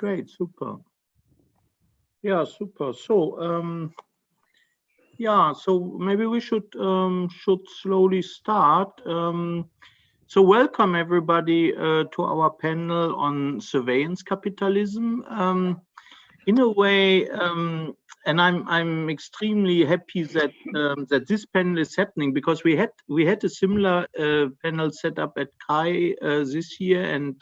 Great, super. Yeah, super. So, yeah, so maybe we should slowly start. So welcome everybody to our panel on surveillance capitalism. In a way, and I'm extremely happy that that this panel is happening, because we had a similar panel set up at CHI this year, and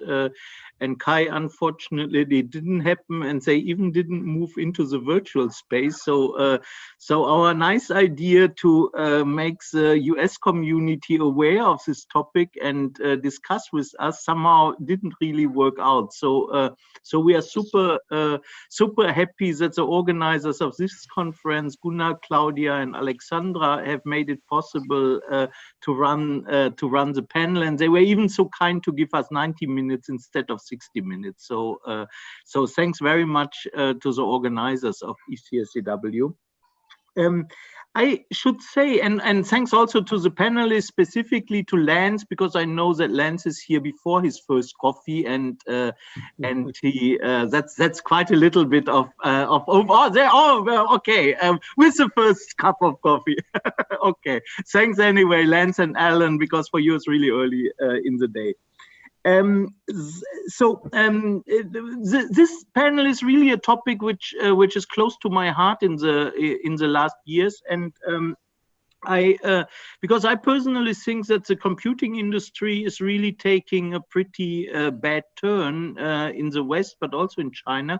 CHI unfortunately it didn't happen, and they even didn't move into the virtual space. So so our nice idea to make the US community aware of this topic and discuss with us somehow didn't really work out. So so we are super happy that the organizers of this conference, Gunnar, Claudia, and Alexandra, have made it possible to run the panel, and they were even so kind to give us 90 minutes instead of 60 minutes. So so thanks very much to the organizers of ECSCW. I should say, and thanks also to the panelists, specifically to Lance, because I know that Lance is here before his first coffee, and he that's quite a little bit of oh there, oh well, okay, with the first cup of coffee. Okay, thanks anyway, Lance and Alan, because for you it's really early in the day. This panel is really a topic which is close to my heart in the last years, and because I personally think that the computing industry is really taking a pretty bad turn in the West, but also in China,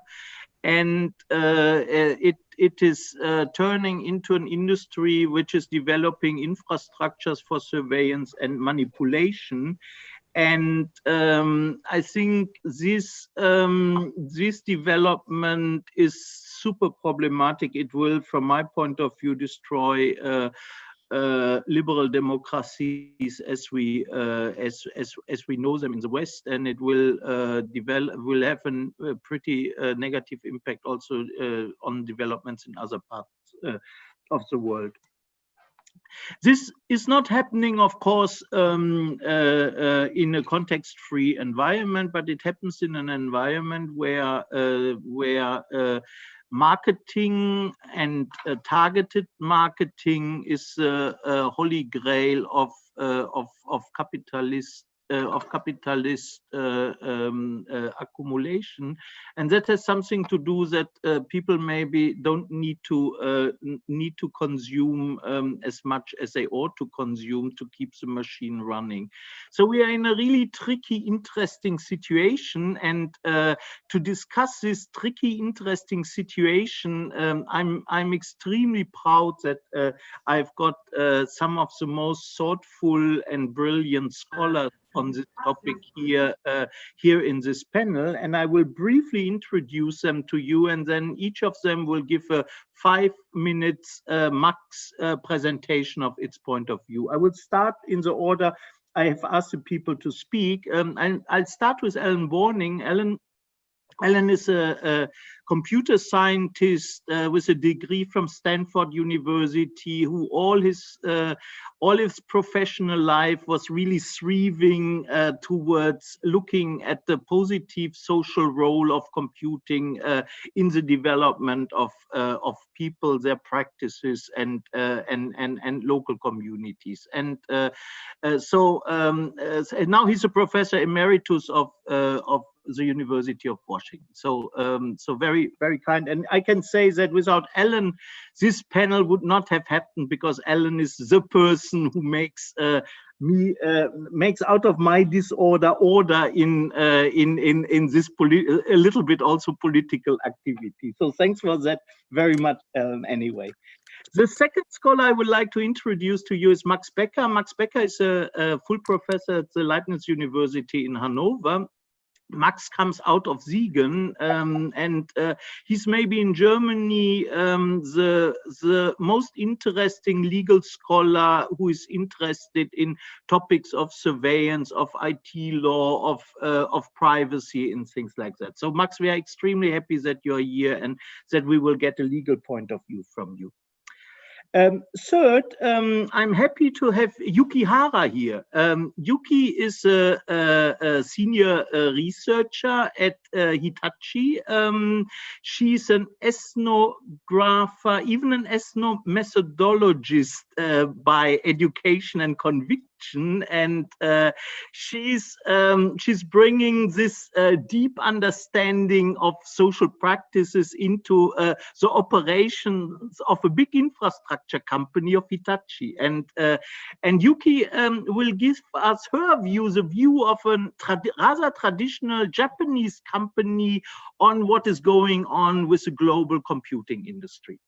and it is turning into an industry which is developing infrastructures for surveillance and manipulation. And I think this development is super problematic. It will, from my point of view, destroy liberal democracies as we know them in the West, and it will have a pretty negative impact also on developments in other parts of the world. This is not happening, of course, in a context-free environment, but it happens in an environment where marketing and targeted marketing is a holy grail of capitalist accumulation, and that has something to do that people maybe don't need to consume as much as they ought to consume to keep the machine running. So we are in a really tricky, interesting situation, and to discuss this tricky, interesting situation, I'm extremely proud that I've got some of the most thoughtful and brilliant scholars on this topic here in this panel, and I will briefly introduce them to you, and then each of them will give a 5 minutes max presentation of its point of view. I will start in the order I have asked the people to speak, and I'll start with Alan Warning. Alan is a computer scientist with a degree from Stanford University, who all his professional life was really thriving towards looking at the positive social role of computing in the development of people, their practices, and local communities. And so now he's a professor emeritus of the University of Washington. So so very, very kind. And I can say that without Alan, this panel would not have happened, because Alan is the person who makes makes out of my disorder order in this a little bit also political activity. So thanks for that very much, Alan, anyway. The second scholar I would like to introduce to you is Max Becker. Max Becker is a full professor at the Leibniz University in Hannover. Max comes out of Siegen, and he's maybe in Germany the most interesting legal scholar who is interested in topics of surveillance, of IT law, of privacy, and things like that. So Max, we are extremely happy that you're here and that we will get a legal point of view from you. Third, I'm happy to have Yuuki Hara here. Yuuki is a senior researcher at Hitachi. She's an ethnographer, even an ethnomethodologist by education and conviction, and she's bringing this deep understanding of social practices into the operations of a big infrastructure company of Hitachi, and Yuuki will give us her view, the view of a rather traditional Japanese company on what is going on with the global computing industry.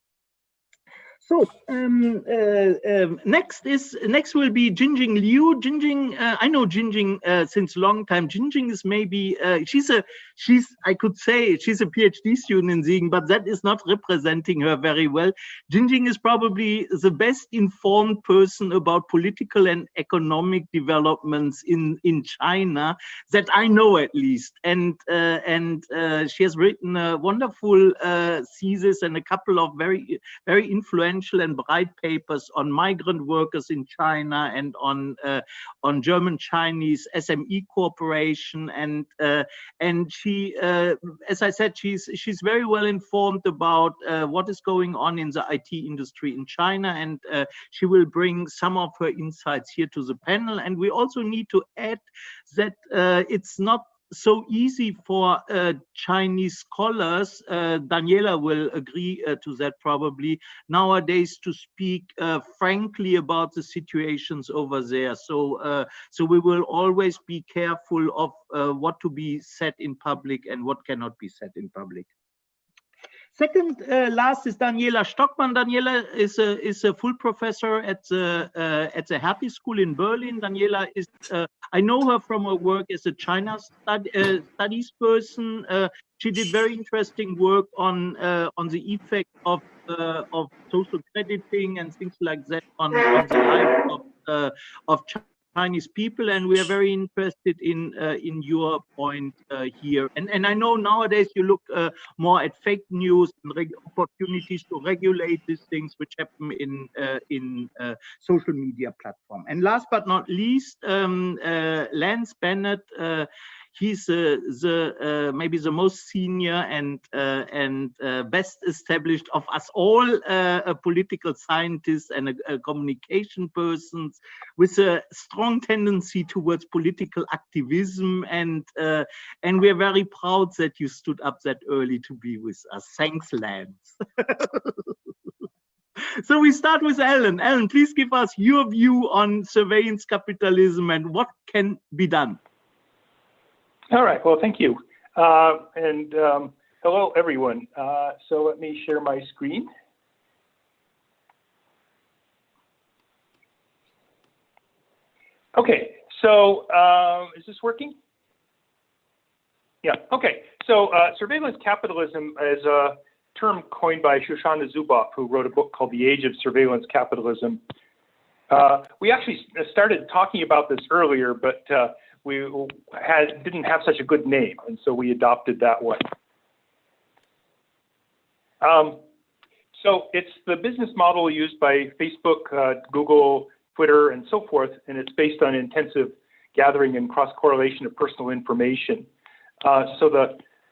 So next will be Jingjing Liu. Jingjing, I know Jingjing since a long time. Jingjing is maybe I could say she's a PhD student in Siegen, but that is not representing her very well. Jingjing is probably the best informed person about political and economic developments in China that I know, at least, and she has written a wonderful thesis and a couple of very influential and bright papers on migrant workers in China and on German-Chinese SME cooperation, and she, as I said, she's very well informed about what is going on in the IT industry in China, and she will bring some of her insights here to the panel. And we also need to add that it's not so easy for Chinese scholars, Daniela will agree to that probably, nowadays to speak frankly about the situations over there. So we will always be careful of what to be said in public and what cannot be said in public. Second last is Daniela Stockmann. Daniela is a full professor at the Hertie School in Berlin. Daniela is, I know her from her work as a China studies person. She did very interesting work on the effect of social crediting and things like that on the life of Chinese people, and we are very interested in your point here. And I know nowadays you look more at fake news and opportunities to regulate these things which happen in social media platform. And last but not least, Lance Bennett. He's maybe the most senior and best established of us all political scientists and communication persons with a strong tendency towards political activism, and we are very proud that you stood up that early to be with us. Thanks, Lance. So we start with Alan. Alan, please give us your view on surveillance capitalism and what can be done. All right, well, thank you. Hello, everyone. So let me share my screen. Okay, so is this working? Yeah, okay. So surveillance capitalism is a term coined by Shoshana Zuboff, who wrote a book called The Age of Surveillance Capitalism. We actually started talking about this earlier, but we didn't have such a good name, and so we adopted that one. So it's the business model used by Facebook, Google, Twitter, and so forth, and it's based on intensive gathering and cross-correlation of personal information. So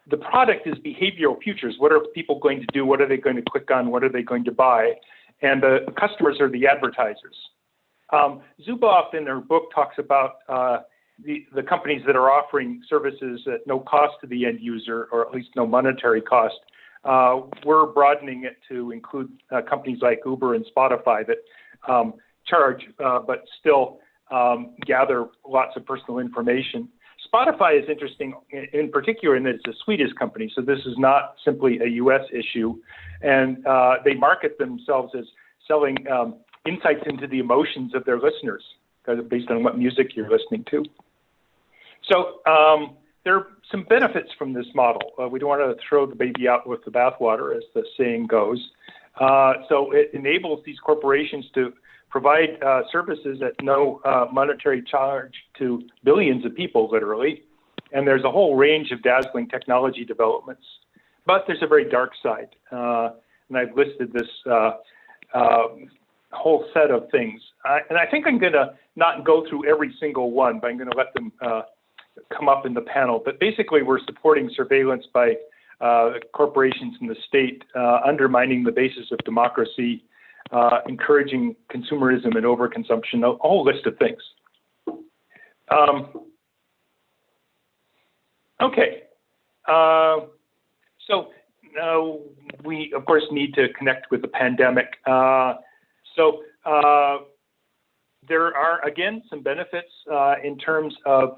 the product is behavioral futures. What are people going to do? What are they going to click on? What are they going to buy? And the customers are the advertisers. Zuboff in her book talks about the companies that are offering services at no cost to the end user, or at least no monetary cost. We're broadening it to include companies like Uber and Spotify that charge, but still gather lots of personal information. Spotify is interesting in particular in that it's a Swedish company, so this is not simply a US issue. And they market themselves as selling insights into the emotions of their listeners, based on what music you're listening to. So there are some benefits from this model. We don't want to throw the baby out with the bathwater, as the saying goes. So it enables these corporations to provide services at no monetary charge to billions of people, literally. And there's a whole range of dazzling technology developments. But there's a very dark side. And I've listed this whole set of things. And I think I'm going to not go through every single one, but I'm going to let them come up in the panel. But basically, we're supporting surveillance by corporations in the state, undermining the basis of democracy, encouraging consumerism and overconsumption, a whole list of things. Okay. So we, of course, need to connect with the pandemic. So there are, again, some benefits in terms of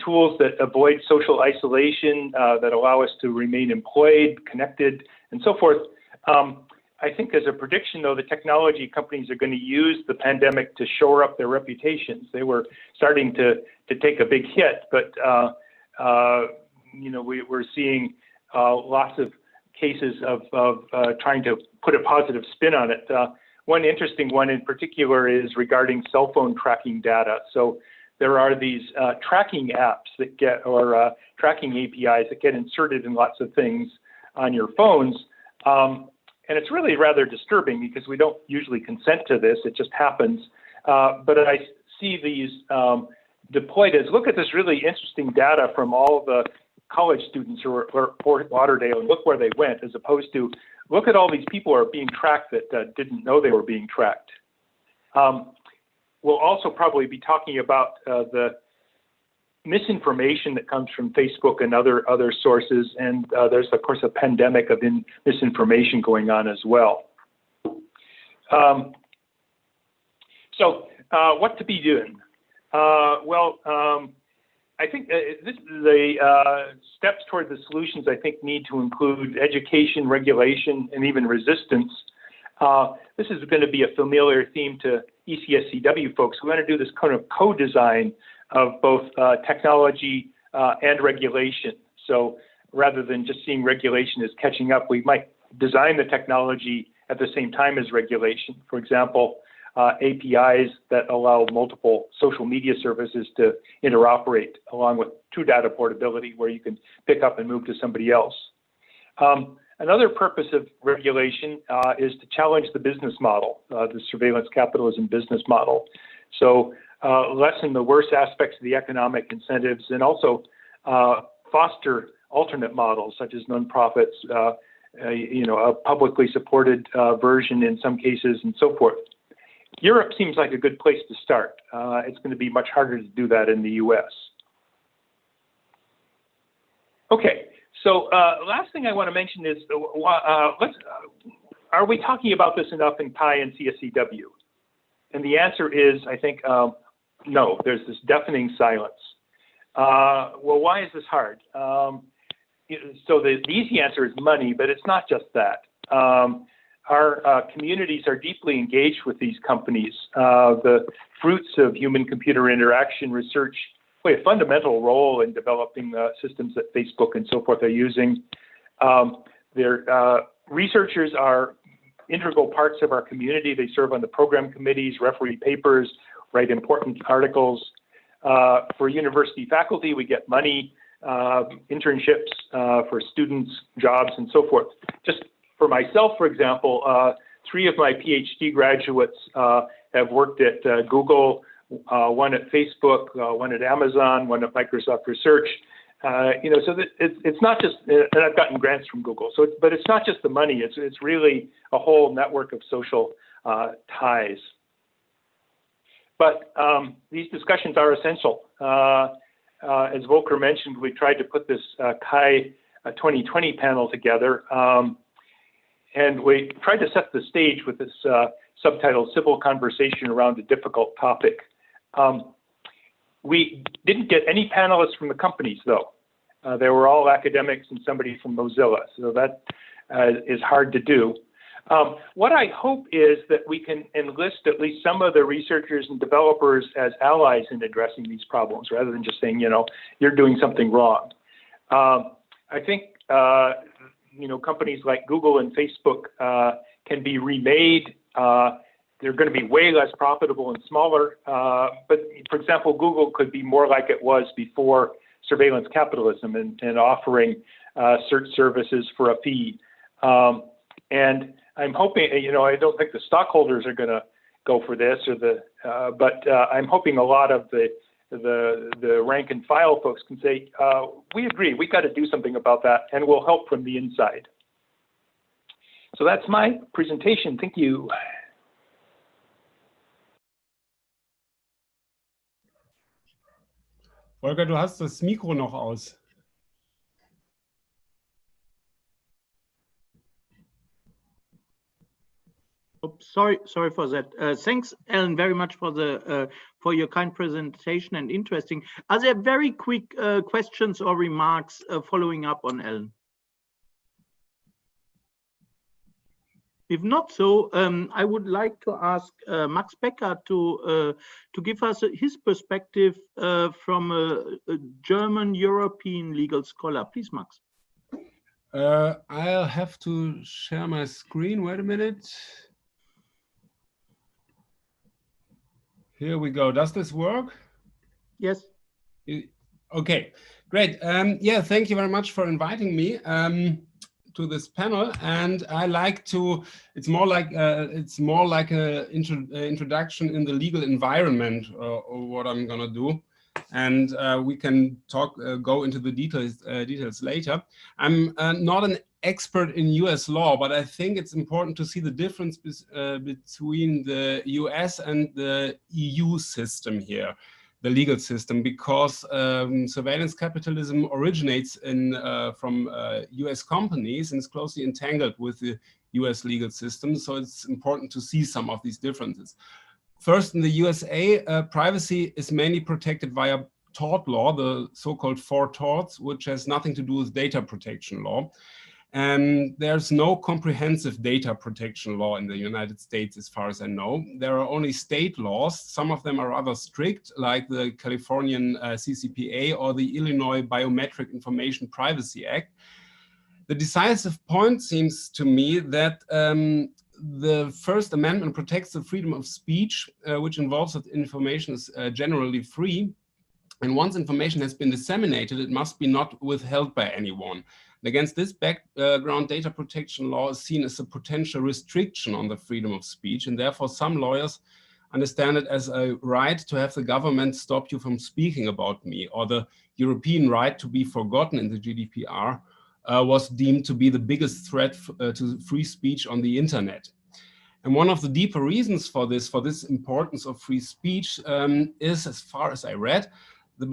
tools that avoid social isolation, that allow us to remain employed, connected, and so forth. I think as a prediction, though, the technology companies are going to use the pandemic to shore up their reputations. They were starting to take a big hit, but we're seeing lots of cases of trying to put a positive spin on it. One interesting one in particular is regarding cell phone tracking data. So there are these tracking apps that get, or tracking APIs that get inserted in lots of things on your phones. And it's really rather disturbing because we don't usually consent to this. It just happens. But I see these deployed as, look at this really interesting data from all the college students who are at Fort Lauderdale, and look where they went, as opposed to look at all these people who are being tracked that didn't know they were being tracked. We'll also probably be talking about the misinformation that comes from Facebook and other sources, and there's of course a pandemic of misinformation going on as well. So what to be doing? I think the steps toward the solutions, I think, need to include education, regulation, and even resistance. This is going to be a familiar theme to ECSCW folks. We want to do this kind of co-design of both technology and regulation. So rather than just seeing regulation as catching up, we might design the technology at the same time as regulation. For example, APIs that allow multiple social media services to interoperate, along with true data portability, where you can pick up and move to somebody else. Another purpose of regulation is to challenge the business model, the surveillance capitalism business model. So lessen the worst aspects of the economic incentives, and also foster alternate models such as nonprofits, a publicly supported version in some cases, and so forth. Europe seems like a good place to start. It's going to be much harder to do that in the US. Okay, so last thing I want to mention is, are we talking about this enough in PI and CSCW? And the answer is, I think, no, there's this deafening silence. Well, why is this hard? So the easy answer is money, but it's not just that. Our communities are deeply engaged with these companies. The fruits of human-computer interaction research play a fundamental role in developing the systems that Facebook and so forth are using. Their researchers are integral parts of our community. They serve on the program committees, referee papers, write important articles. For university faculty, we get money, internships for students, jobs, and so forth. Just for myself, for example, 3 of my PhD graduates have worked at Google, one at Facebook, one at Amazon, one at Microsoft Research. So that it's not just, and I've gotten grants from Google. So, but it's not just the money. It's really a whole network of social ties. But these discussions are essential. As Volker mentioned, we tried to put this CHI 2020 panel together. And we tried to set the stage with this subtitle, Civil Conversation Around a Difficult Topic. We didn't get any panelists from the companies, though. They were all academics and somebody from Mozilla, so that is hard to do. What I hope is that we can enlist at least some of the researchers and developers as allies in addressing these problems, rather than just saying, you're doing something wrong. I think companies like Google and Facebook can be remade. They're going to be way less profitable and smaller. But for example, Google could be more like it was before surveillance capitalism and offering search services for a fee. And I'm hoping, I don't think the stockholders are going to go for this, but I'm hoping a lot of the rank and file folks can say, we agree, we got to do something about that, and we'll help from the inside. So that's my presentation. Thank you. Volker, du hast das Mikro noch aus. Sorry for that. Thanks, Ellen, very much for your kind presentation and interesting. Are there very quick questions or remarks following up on Ellen? If not so, I would like to ask Max Becker to give us his perspective from a German European legal scholar. Please, Max. I'll have to share my screen. Wait a minute. Here we go. Does this work? Yes. Okay, great. Yeah, thank you very much for inviting me to this panel. And I like to. It's more like an introduction in the legal environment, or what I'm gonna do. And we can go into the details later. I'm not an expert in US law, but I think it's important to see the difference between the US and the EU system here, the legal system, because surveillance capitalism originates from US companies and is closely entangled with the US legal system. So it's important to see some of these differences. First, in the USA, privacy is mainly protected via tort law, the so-called four torts, which has nothing to do with data protection law. And there's no comprehensive data protection law in the United States, as far as I know. There are only state laws. Some of them are rather strict, like the Californian CCPA or the Illinois Biometric Information Privacy Act. The decisive point seems to me that the First Amendment protects the freedom of speech, which involves that information is generally free. And once information has been disseminated, it must be not withheld by anyone. And against this background, data protection law is seen as a potential restriction on the freedom of speech. And therefore, some lawyers understand it as a right to have the government stop you from speaking about me, or the European right to be forgotten in the GDPR was deemed to be the biggest threat to free speech on the internet. And one of the deeper reasons for this importance of free speech is, as far as I read, a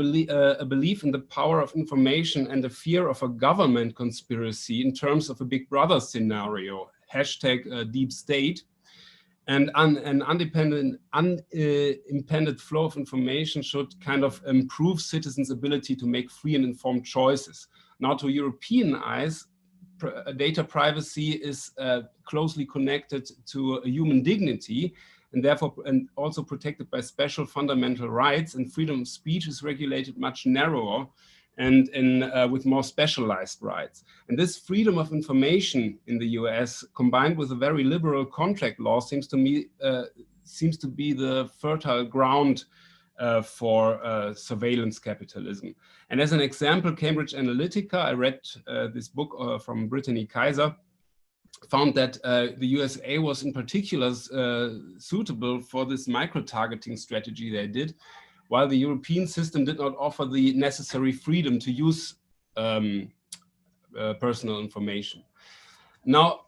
belief in the power of information and the fear of a government conspiracy in terms of a Big Brother scenario, #deep state. And an unimpeded flow of information should kind of improve citizens' ability to make free and informed choices. Now, to European eyes, data privacy is closely connected to human dignity, and therefore also protected by special fundamental rights, and freedom of speech is regulated much narrower and with more specialized rights. And this freedom of information in the US, combined with a very liberal contract law, seems to be the fertile ground for surveillance capitalism. And as an example, Cambridge Analytica, I read this book from Brittany Kaiser, found that the USA was in particular suitable for this micro-targeting strategy they did, while the European system did not offer the necessary freedom to use personal information. Now,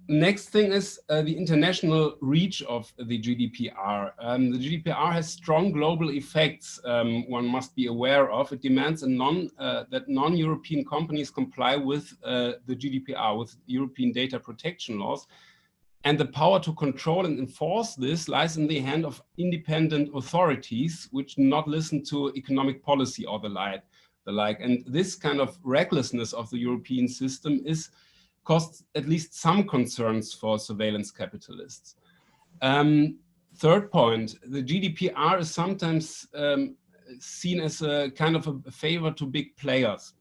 next thing is the international reach of the GDPR. The GDPR has strong global effects one must be aware of. It demands that non-European companies comply with the GDPR, with European data protection laws. And the power to control and enforce this lies in the hand of independent authorities, which do not listen to economic policy or the like. And this kind of recklessness of the European system caused at least some concerns for surveillance capitalists. Third point, the GDPR is sometimes seen as a kind of a favor to big players,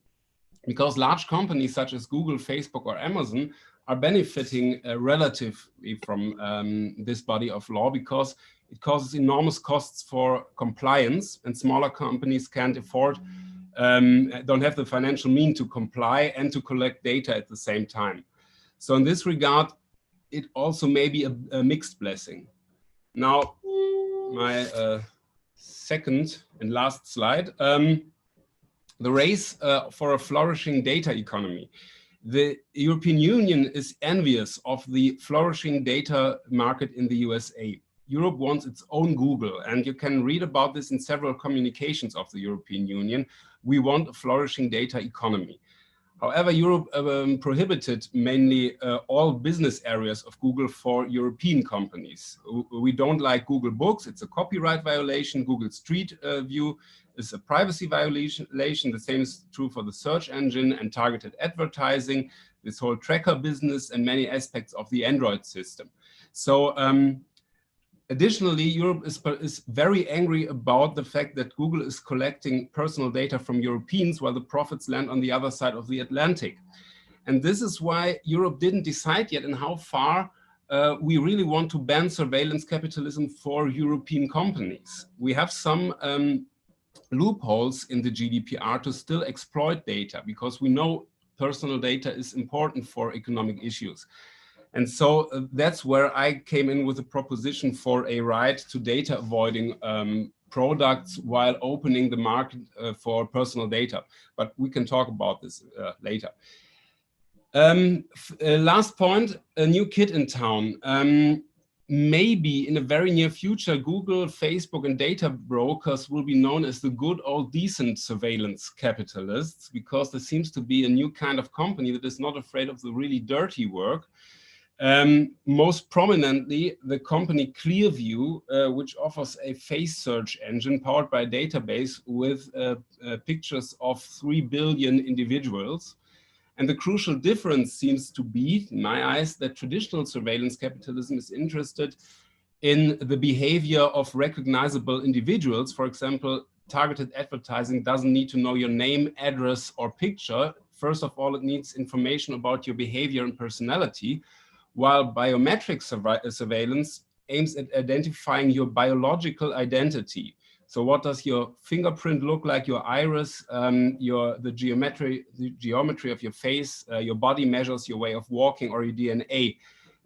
because large companies such as Google, Facebook, or Amazon are benefiting relatively from this body of law, because it causes enormous costs for compliance, and smaller companies can't afford, don't have the financial means to comply and to collect data at the same time. So in this regard, it also may be a mixed blessing. Now, my second and last slide, the race for a flourishing data economy. The European Union is envious of the flourishing data market in the USA. Europe wants its own Google, and you can read about this in several communications of the European Union. We want a flourishing data economy. However, Europe prohibited mainly all business areas of Google for European companies. We don't like Google Books, it's a copyright violation. Google Street View is a privacy violation. The same is true for the search engine and targeted advertising, this whole tracker business, and many aspects of the Android system. So additionally, Europe is very angry about the fact that Google is collecting personal data from Europeans while the profits land on the other side of the Atlantic. And this is why Europe didn't decide yet in how far we really want to ban surveillance capitalism for European companies. We have some loopholes in the GDPR to still exploit data, because we know personal data is important for economic issues. And so that's where I came in with a proposition for a right to data avoiding products while opening the market for personal data. But we can talk about this later. Last point, a new kid in town. Maybe in a very near future, Google, Facebook, and data brokers will be known as the good old decent surveillance capitalists, because there seems to be a new kind of company that is not afraid of the really dirty work. Most prominently, the company Clearview, which offers a face search engine powered by a database with pictures of 3 billion individuals. And the crucial difference seems to be, in my eyes, that traditional surveillance capitalism is interested in the behavior of recognizable individuals. For example, targeted advertising doesn't need to know your name, address, or picture. First of all, it needs information about your behavior and personality, while biometric surveillance aims at identifying your biological identity. So what does your fingerprint look like, your iris, the geometry of your face, your body measures, your way of walking, or your DNA.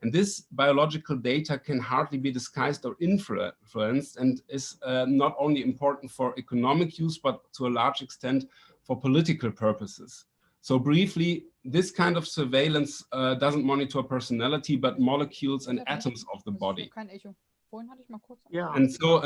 And this biological data can hardly be disguised or influenced, and is not only important for economic use, but to a large extent for political purposes. So briefly, this kind of surveillance doesn't monitor personality, but molecules and atoms of the body. Yeah. And so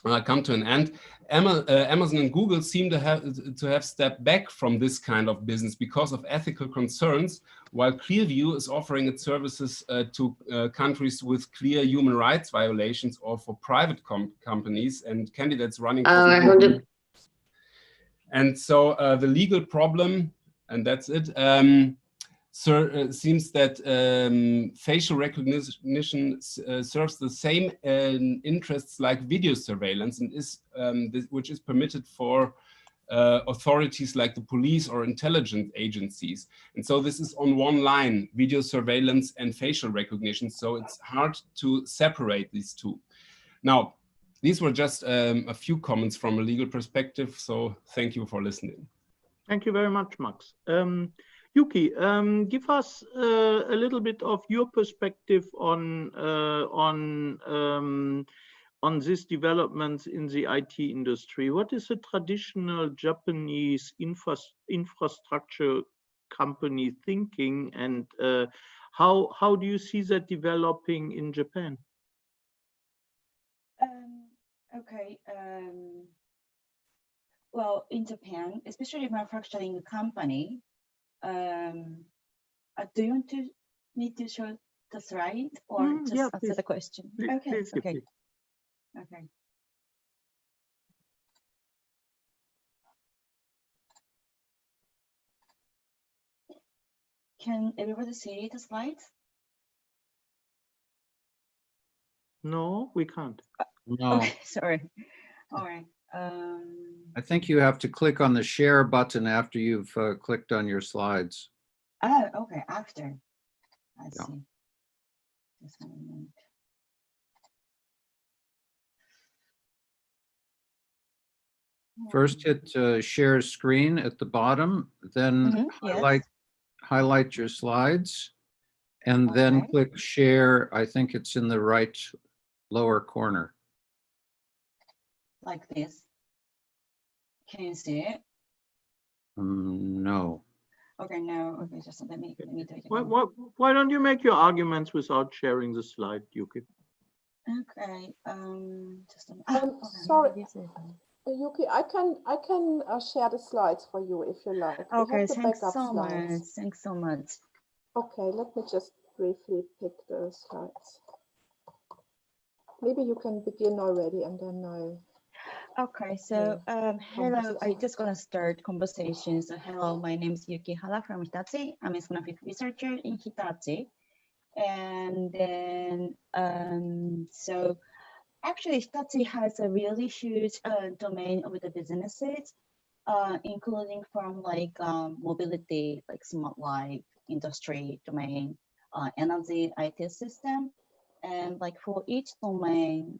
I come to an end. Amazon and Google seem to have stepped back from this kind of business because of ethical concerns, while Clearview is offering its services to countries with clear human rights violations, or for private companies and candidates running for And so the legal problem, and that's it, seems that facial recognition serves the same interests like video surveillance, and which is permitted for authorities like the police or intelligence agencies. And so this is on one line, video surveillance and facial recognition. So it's hard to separate these two. Now, these were just a few comments from a legal perspective. So thank you for listening. Thank you very much, Max. Yuuki, give us a little bit of your perspective on these developments in the IT industry. What is a traditional Japanese infrastructure company thinking, and how do you see that developing in Japan? Okay. Well, in Japan, especially manufacturing company, do you need to show the slide, or just answer please. the question? Please, Okay. please, Okay. please. Okay. Can everybody see the slides? No, we can't. No, Okay, sorry. All right. I think you have to click on the share button after you've clicked on your slides. Oh, okay. After. I Yeah. see. Just 1 minute. First hit share screen at the bottom, then Yes. highlight your slides, And then Okay. click share. I think it's in the right lower corner. Like this. Can you see it? No. Okay, no. Okay, just let me do it Why, again. why don't you make your arguments without sharing the slide, Yuki? Okay. Just a minute. Okay, Sorry, maybe this is- Yuuki, I can share the slides for you if you like. We Okay, have the thanks backup so slides. much. Thanks so much. Okay, let me just briefly pick the slides. Maybe you can begin already and then I. Okay, so hello, I just gonna start conversation. So hello, my name is Yuuki Hara from Hitachi. I'm a scientific researcher in Hitachi. And then, so actually Hitachi has a really huge domain of the businesses, including from like mobility, like smart life, industry domain, energy, IT system. And like for each domain,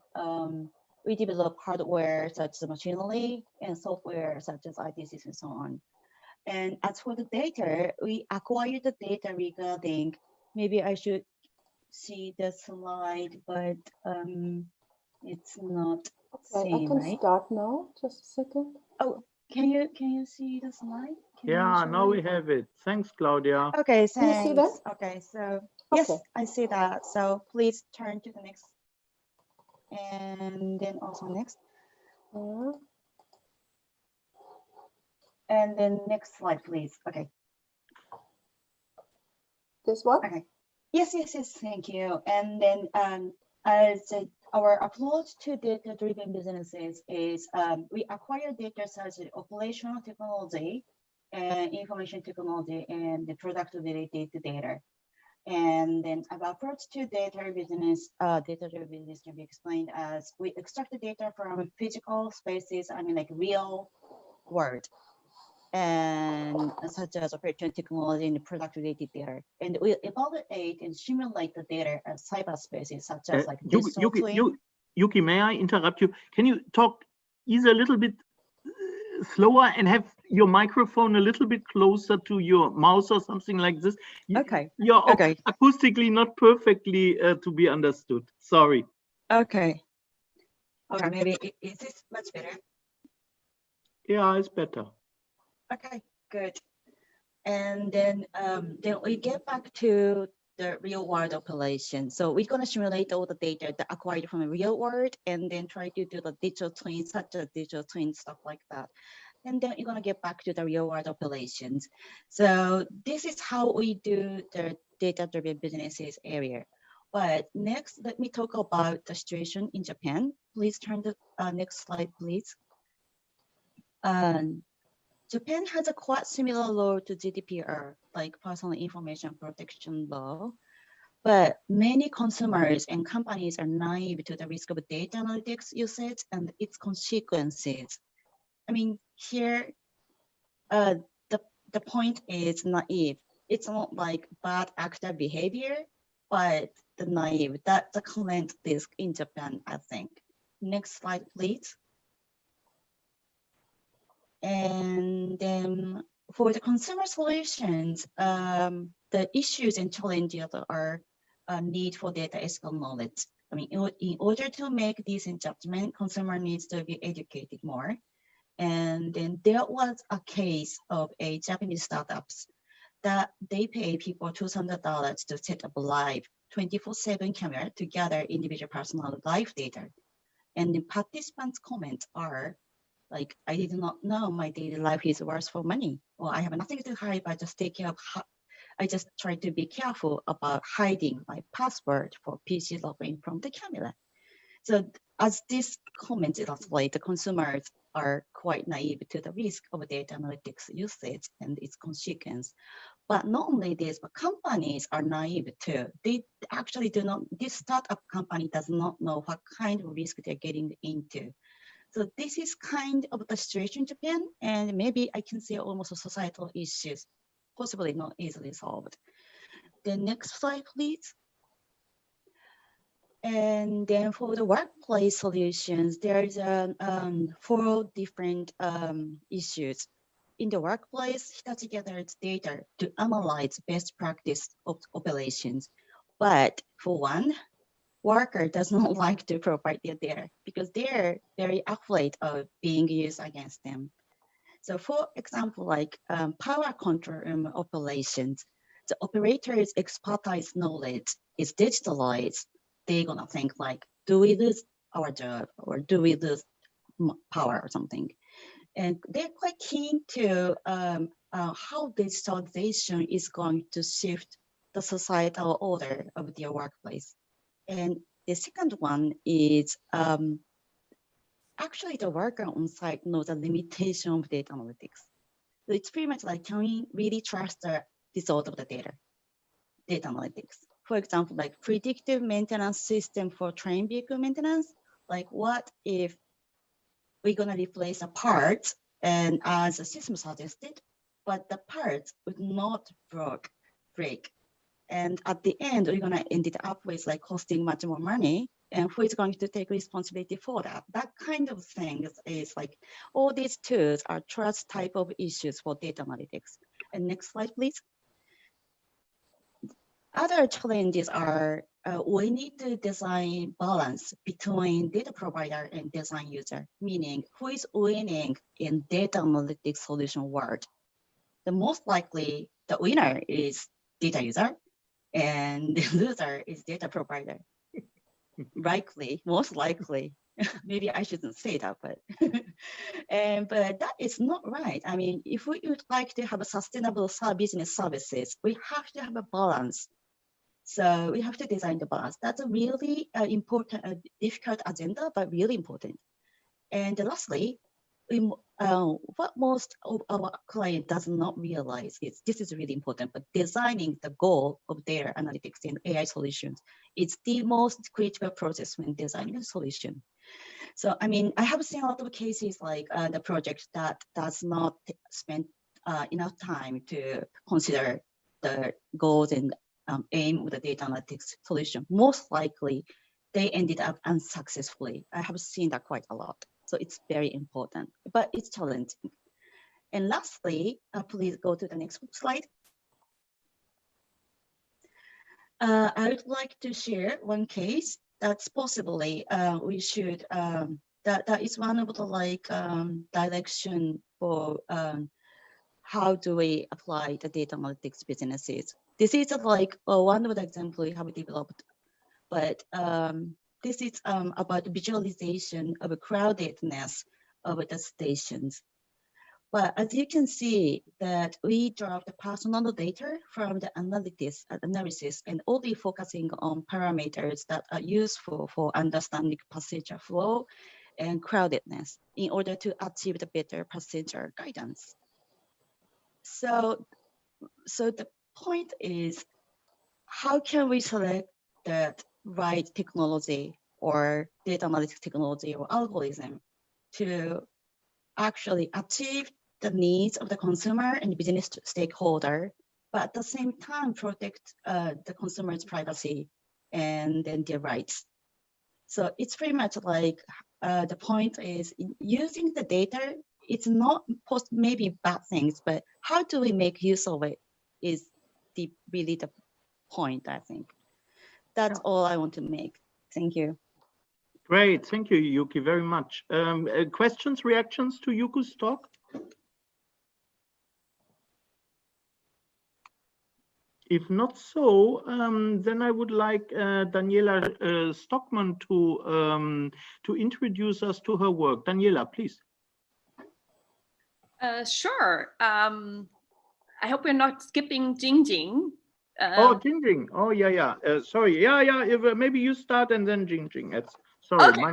we develop hardware such as machinery and software such as IT systems and so on. And as for the data, we acquire the data regarding, maybe I should see the slide, but it's not Okay, I seen, can right? start now. Just a second. Oh, can you see the slide? Can you Yeah, show now it? we have it. Thanks, Claudia. Okay, Can you see that? thanks. Okay, so yes, Okay. I see that. So please turn to the next, and then also next, Yeah. and then next slide, please. Okay. This one? Okay. Yes, thank you. And then as our approach to data-driven businesses is we acquire data such as operational technology, information technology, and the product related to data. And then our approach to data-driven business can be explained as we extract the data from physical spaces, I mean like real world, and such as operation technology and product-related data. And we evaluate and simulate the data as cyberspaces, such as like digital twin. Yuki, may I interrupt you? Can you talk either a little bit slower and have your microphone a little bit closer to your mouth or something like this? Okay. You're Okay. acoustically not perfectly to be understood. Sorry. Okay. Okay, maybe is this much better? Yeah, it's better. Okay, good. And then we get back to the real world operation. So we're going to simulate all the data that acquired from the real world and then try to do the digital twin, such as digital twin, stuff like that. And then you're going to get back to the real world operations. So this is how we do the data-driven businesses area. But next, let me talk about the situation in Japan. Please turn the next slide, please. Japan has a quite similar law to GDPR, like personal information protection law, but many consumers and companies are naive to the risk of data analytics usage and its consequences. I mean, here, the point is naive. It's not like bad actor behavior, but the naive, that's the current risk in Japan, I think. Next slide, please. And then for the consumer solutions, the issues and challenges are need for data ethical knowledge. I mean, in order to make decent judgment, consumer needs to be educated more. And then there was a case of a Japanese startups that they pay people $200 to set up a live 24/7 camera to gather individual personal life data. And the participants' comments are like, I did not know my daily life is worth for money, or I have nothing to hide, but just take care of, I just try to be careful about hiding my password for PC login from the camera. So as this comment illustrates, the consumers are quite naive to the risk of data analytics usage and its consequence. But not only this, but companies are naive too. They actually do not, this startup company does not know what kind of risk they're getting into. So this is kind of the situation in Japan, and maybe I can say almost societal issues, possibly not easily solved. The next slide, please. And then for the workplace solutions, there's 4 different issues in the workplace, Hitachi gathers data to analyze best practice of operations. But for one, worker does not like to provide their data because they're very afraid of being used against them. So for example, like power control room operations, the operator's expertise knowledge is digitalized. They're gonna think like, do we lose our job or do we lose power or something? And they're quite keen to how digitalization is going to shift the societal order of their workplace. And the second one is actually the worker on site knows the limitation of data analytics. So it's pretty much like, can we really trust the result of the data analytics? For example, like predictive maintenance system for train vehicle maintenance. Like what if we're gonna replace a part and as the system suggested, but the parts would not break. And at the end, we're gonna end it up with like costing much more money. And who is going to take responsibility for that? That kind of thing is like, all these tools are trust type of issues for data analytics. And next slide, please. Other challenges are we need to design balance between data provider and design user, meaning who is winning in data analytics solution world. The most likely, the winner is data user and the loser is data provider. Most likely. Maybe I shouldn't say that, but but that is not right. I mean, if we would like to have a sustainable business services, we have to have a balance. So we have to design the balance. That's a really important, difficult agenda, but really important. And lastly, what most of our client does not realize is, this is really important, but designing the goal of data analytics and AI solutions is the most critical process when designing a solution. So, I mean, I have seen a lot of cases like the project that does not spend enough time to consider the goals and aim of the data analytics solution. Most likely, they ended up unsuccessfully. I have seen that quite a lot. So it's very important, but it's challenging. And lastly, please go to the next slide. I would like to share one case that's possibly we should, that is one of the like direction for how do we apply the data analytics businesses. This is like one of the examples we have developed, but this is about visualization of a crowdedness of the stations. But as you can see that we draw the personal data from the analysis and only focusing on parameters that are useful for understanding passenger flow and crowdedness in order to achieve the better passenger guidance. So the point is, how can we select the right technology or data analytics technology or algorithm to actually achieve the needs of the consumer and the business stakeholder, but at the same time protect the consumer's privacy and then their rights. So it's pretty much like the point is, using the data, it's not maybe bad things, but how do we make use of it is really the point, I think. That's all I want to make. Thank you. Great, thank you, Yuuki, very much. Questions, reactions to Yuuki's talk? If not so, then I would like Daniela Stockmann to introduce us to her work. Daniela, please. Sure. I hope we're not skipping Jingjing. Oh, Jingjing. Oh, yeah. Sorry. Yeah. If, maybe you start and then Jingjing. Sorry, okay, my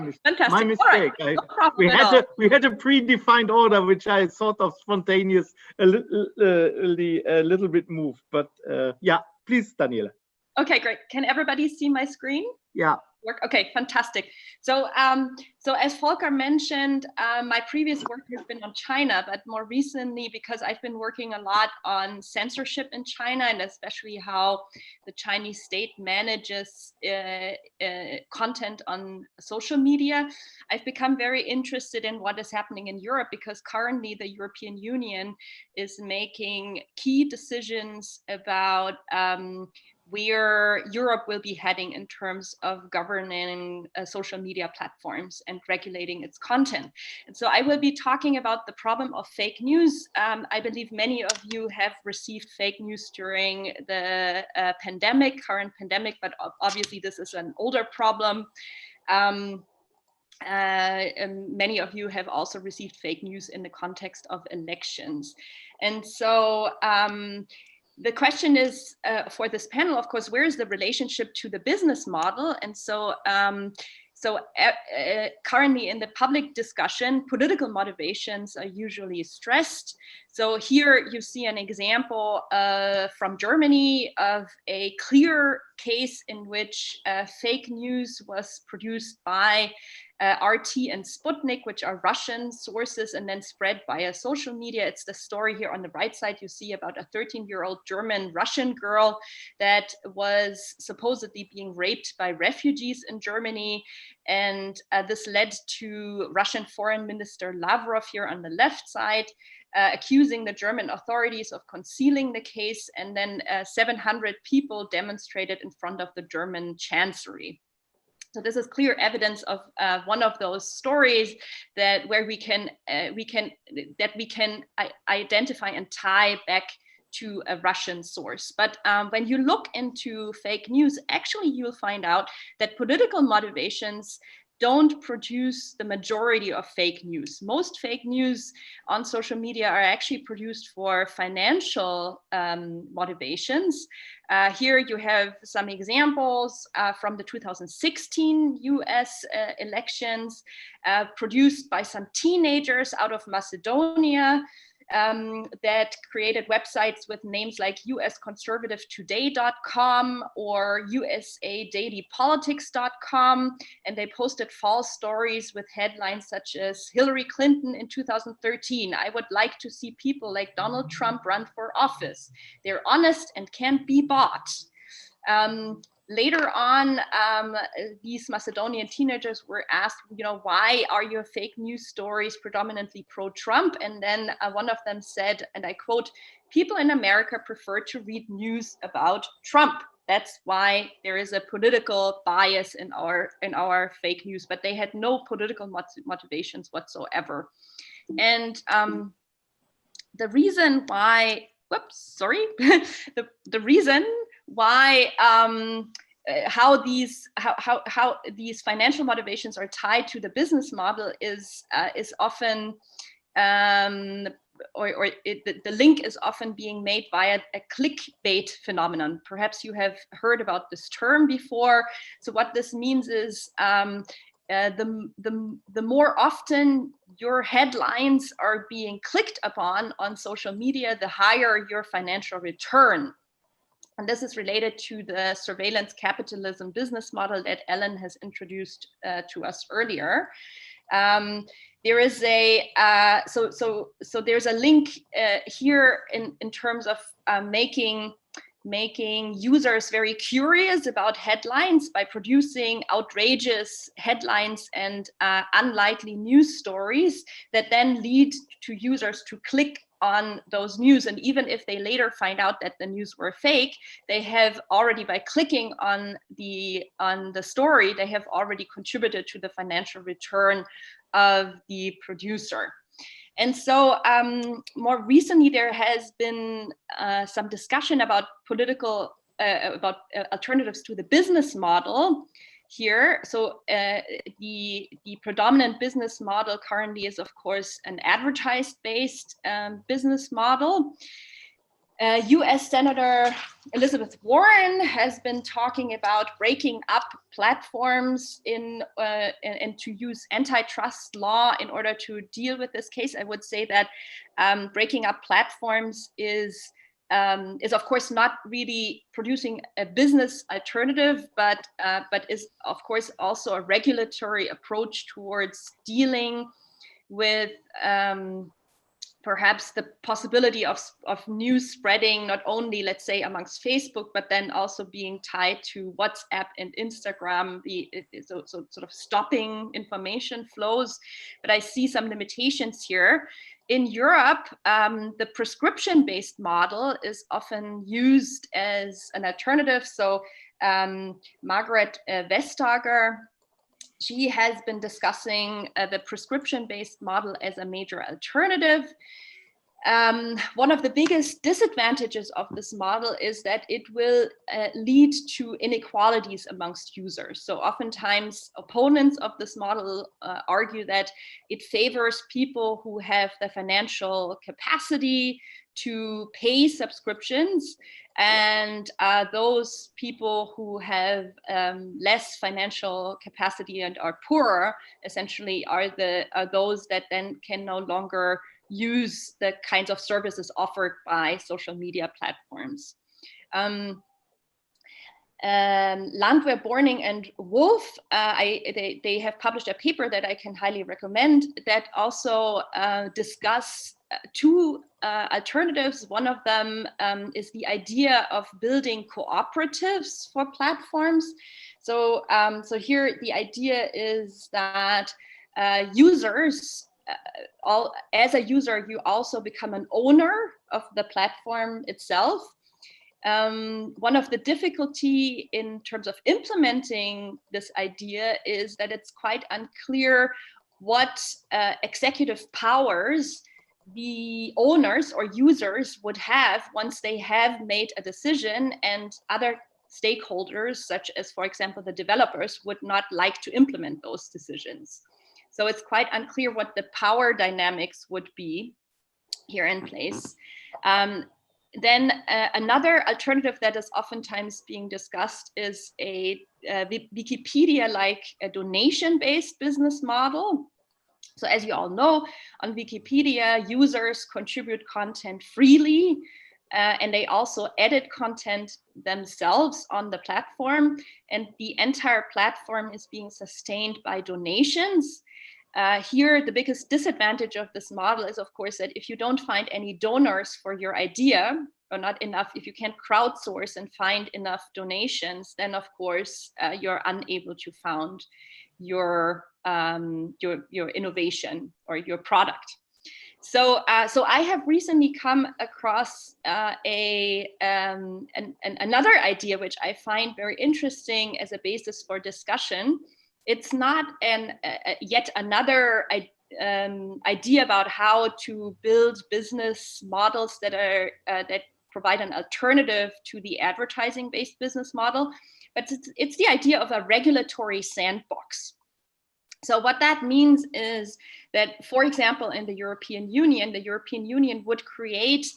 mistake. Right. No we had a predefined order, which I sort of spontaneous, a little bit moved. But yeah, please, Daniela. Okay, great. Can everybody see my screen? Yeah. Work. Okay, fantastic. So, so as Volker mentioned, my previous work has been on China, but more recently, because I've been working a lot on censorship in China, and especially how the Chinese state manages content on social media, I've become very interested in what is happening in Europe, because currently the European Union is making key decisions about where Europe will be heading in terms of governing social media platforms and regulating its content. And so I will be talking about the problem of fake news. I believe many of you have received fake news during the current pandemic, but obviously this is an older problem. And many of you have also received fake news in the context of elections. And so the question is for this panel, of course, where is the relationship to the business model? And so, currently in the public discussion, political motivations are usually stressed. So here you see an example from Germany of a clear case in which fake news was produced by RT and Sputnik, which are Russian sources, and then spread via social media. It's the story here on the right side. You see about a 13-year-old German-Russian girl that was supposedly being raped by refugees in Germany. And this led to Russian Foreign Minister Lavrov here on the left side, accusing the German authorities of concealing the case. And then 700 people demonstrated in front of the German Chancellery. So this is clear evidence of one of those stories that where we can identify and tie back to a Russian source. But when you look into fake news, actually you'll find out that political motivations don't produce the majority of fake news. Most fake news on social media are actually produced for financial motivations. Here you have some examples from the 2016 US elections, produced by some teenagers out of Macedonia, that created websites with names like usconservativetoday.com or usadailypolitics.com, and they posted false stories with headlines such as Hillary Clinton in 2013. I would like to see people like Donald Trump run for office. They're honest and can't be bought. Later on, these Macedonian teenagers were asked, why are your fake news stories predominantly pro-Trump? And then one of them said, and I quote, "People in America prefer to read news about Trump. That's why there is a political bias in our fake news," but they had no political motivations whatsoever. And the reason why, the reason why how these financial motivations are tied to the business model is often the link is often being made via a clickbait phenomenon. Perhaps you have heard about this term before. So what this means is the more often your headlines are being clicked upon on social media, the higher your financial return. And this is related to the surveillance capitalism business model that Ellen has introduced to us earlier. There is a so there's a link here in terms of making users very curious about headlines by producing outrageous headlines and unlikely news stories that then lead to users to click on those news. And even if they later find out that the news were fake, they have already, by clicking on the story, they have already contributed to the financial return of the producer. And so more recently, there has been some discussion about alternatives to the business model here. So the predominant business model currently is, of course, an advertised-based business model. US Senator Elizabeth Warren has been talking about breaking up platforms and to use antitrust law in order to deal with this case. I would say that breaking up platforms is is of course not really producing a business alternative, but is of course also a regulatory approach towards dealing with perhaps the possibility of news spreading, not only, let's say, amongst Facebook, but then also being tied to WhatsApp and Instagram, so sort of stopping information flows. But I see some limitations here. In Europe, the prescription-based model is often used as an alternative. So Margaret Vestager, she has been discussing the prescription-based model as a major alternative. One of the biggest disadvantages of this model is that it will lead to inequalities amongst users. So oftentimes opponents of this model argue that it favors people who have the financial capacity to pay subscriptions, and those people who have less financial capacity and are poorer essentially are those that then can no longer use the kinds of services offered by social media platforms. Landwehr, Borning, and Wulf, they have published a paper that I can highly recommend that also discuss two alternatives. One of them is the idea of building cooperatives for platforms. So, so here the idea is that users, as a user, you also become an owner of the platform itself. One of the difficulty in terms of implementing this idea is that it's quite unclear what executive powers the owners or users would have once they have made a decision and other stakeholders, such as, for example, the developers, would not like to implement those decisions. So it's quite unclear what the power dynamics would be here in place. Then another alternative that is oftentimes being discussed is a Wikipedia-like donation-based business model. So as you all know, on Wikipedia, users contribute content freely, and they also edit content themselves on the platform, and the entire platform is being sustained by donations. Here, the biggest disadvantage of this model is, of course, that if you don't find any donors for your idea, or not enough, if you can't crowdsource and find enough donations, then of course you're unable to found your innovation or your product. So, so I have recently come across another idea which I find very interesting as a basis for discussion. It's not yet another idea about how to build business models that are that provide an alternative to the advertising-based business model, but it's the idea of a regulatory sandbox. So what that means is that, for example, in the European Union would create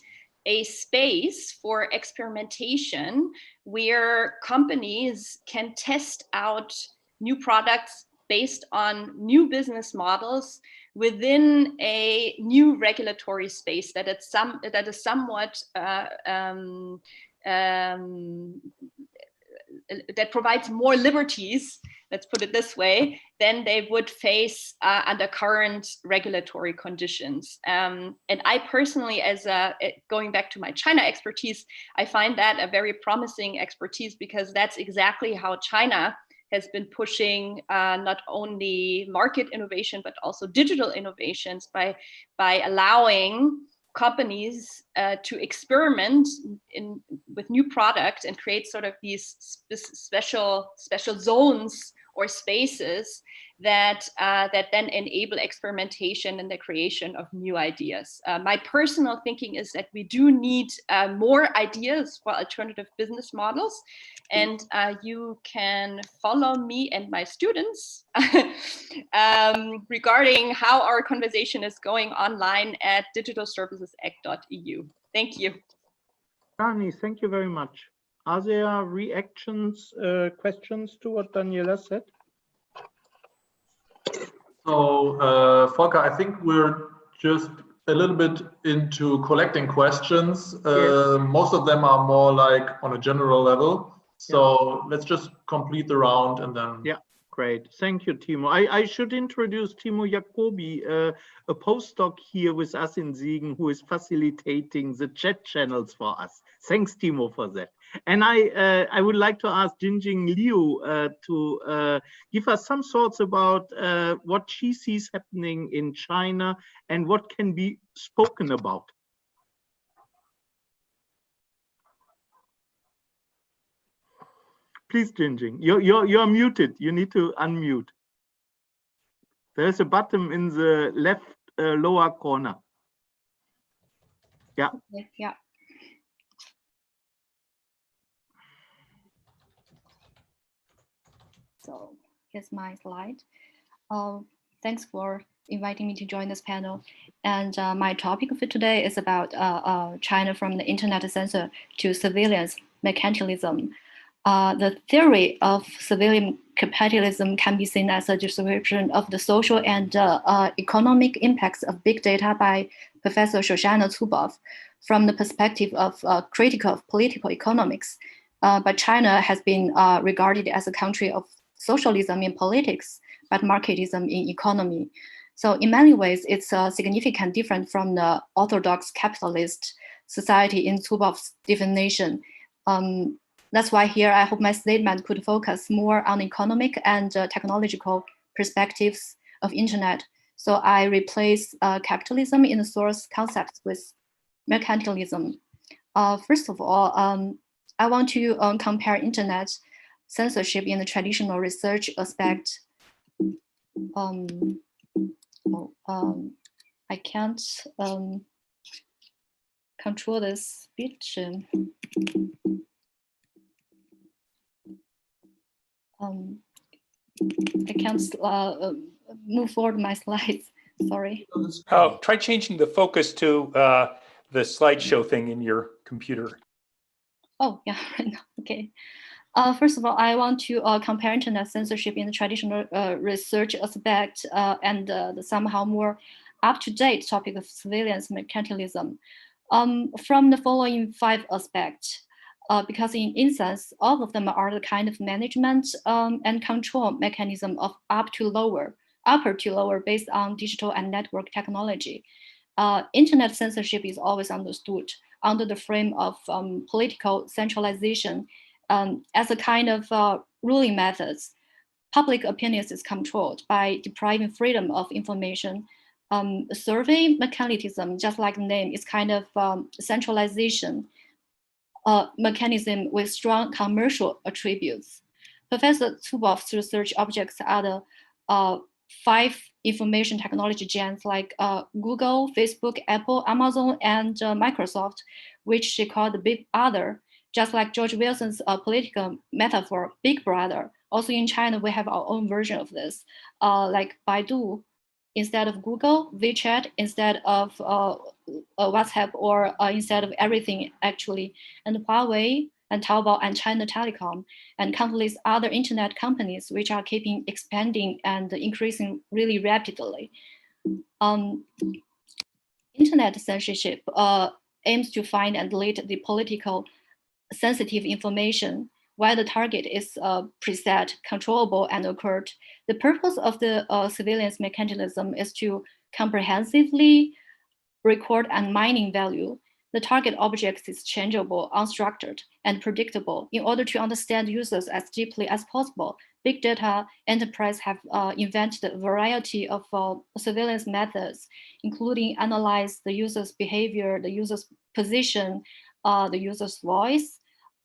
a space for experimentation where companies can test out new products based on new business models within a new regulatory space that is somewhat that provides more liberties, let's put it this way, than they would face under current regulatory conditions. And I personally, going back to my China expertise, I find that a very promising expertise, because that's exactly how China has been pushing not only market innovation, but also digital innovations by allowing companies to experiment with new products and create sort of these special zones or spaces that then enable experimentation and the creation of new ideas. My personal thinking is that we do need more ideas for alternative business models, and you can follow me and my students regarding how our conversation is going online at digitalservicesact.eu. Thank you. Dani, thank you very much. Are there reactions, questions to what Daniela said? So, Volker, I think we're just a little bit into collecting questions. Most of them are more like on a general level. So let's just complete the round and then. Yeah, great. Thank you, Timo. I should introduce Timo Jacobi, a postdoc here with us in Siegen, who is facilitating the chat channels for us. Thanks, Timo, for that. And I would like to ask Jingjing Liu to give us some thoughts about what she sees happening in China and what can be spoken about. Please, Jingjing, you're muted. You need to unmute. There's a button in the left lower corner. Yeah. Yeah. So here's my slide. Thanks for inviting me to join this panel. And my topic for today is about China from the internet censor to surveillance mercantilism. The theory of surveillance capitalism can be seen as a description of the social and economic impacts of big data by Professor Shoshana Zuboff from the perspective of critic of political economics. But China has been regarded as a country of socialism in politics, but marketism in economy. So in many ways, it's significant different from the orthodox capitalist society in Zuboff's definition. That's why here I hope my statement could focus more on economic and technological perspectives of internet. So I replace capitalism in the source concepts with mercantilism. First of all, I want to compare internet censorship in the traditional research aspect. I can't control this speech. I can't move forward my slides, sorry. Try changing the focus to the slideshow thing in your computer. Oh, yeah, right now, okay. First of all, I want to compare internet censorship in the traditional research aspect and the somehow more up-to-date topic of surveillance mercantilism from the following 5 aspects. Because in instance, all of them are the kind of management and control mechanism of upper to lower based on digital and network technology. Internet censorship is always understood under the frame of political centralization as a kind of ruling methods. Public opinion is controlled by depriving freedom of information. Survey mechanism, just like the name, is kind of centralization mechanism with strong commercial attributes. Professor Zuboff's research objects are the 5 information technology giants like Google, Facebook, Apple, Amazon, and Microsoft, which she called the Big Other, just like George Wilson's political metaphor, Big Brother. Also in China, we have our own version of this, like Baidu, instead of Google, WeChat instead of WhatsApp, or instead of everything actually, and Huawei and Taobao and China Telecom and countless other internet companies which are keeping expanding and increasing really rapidly. Internet censorship aims to find and delete the political sensitive information while the target is preset, controllable, and occurred. The purpose of the surveillance mechanism is to comprehensively record and mining value. The target object is changeable, unstructured, and predictable. In order to understand users as deeply as possible, big data enterprises have invented a variety of surveillance methods, including analyze the user's behavior, the user's position, the user's voice,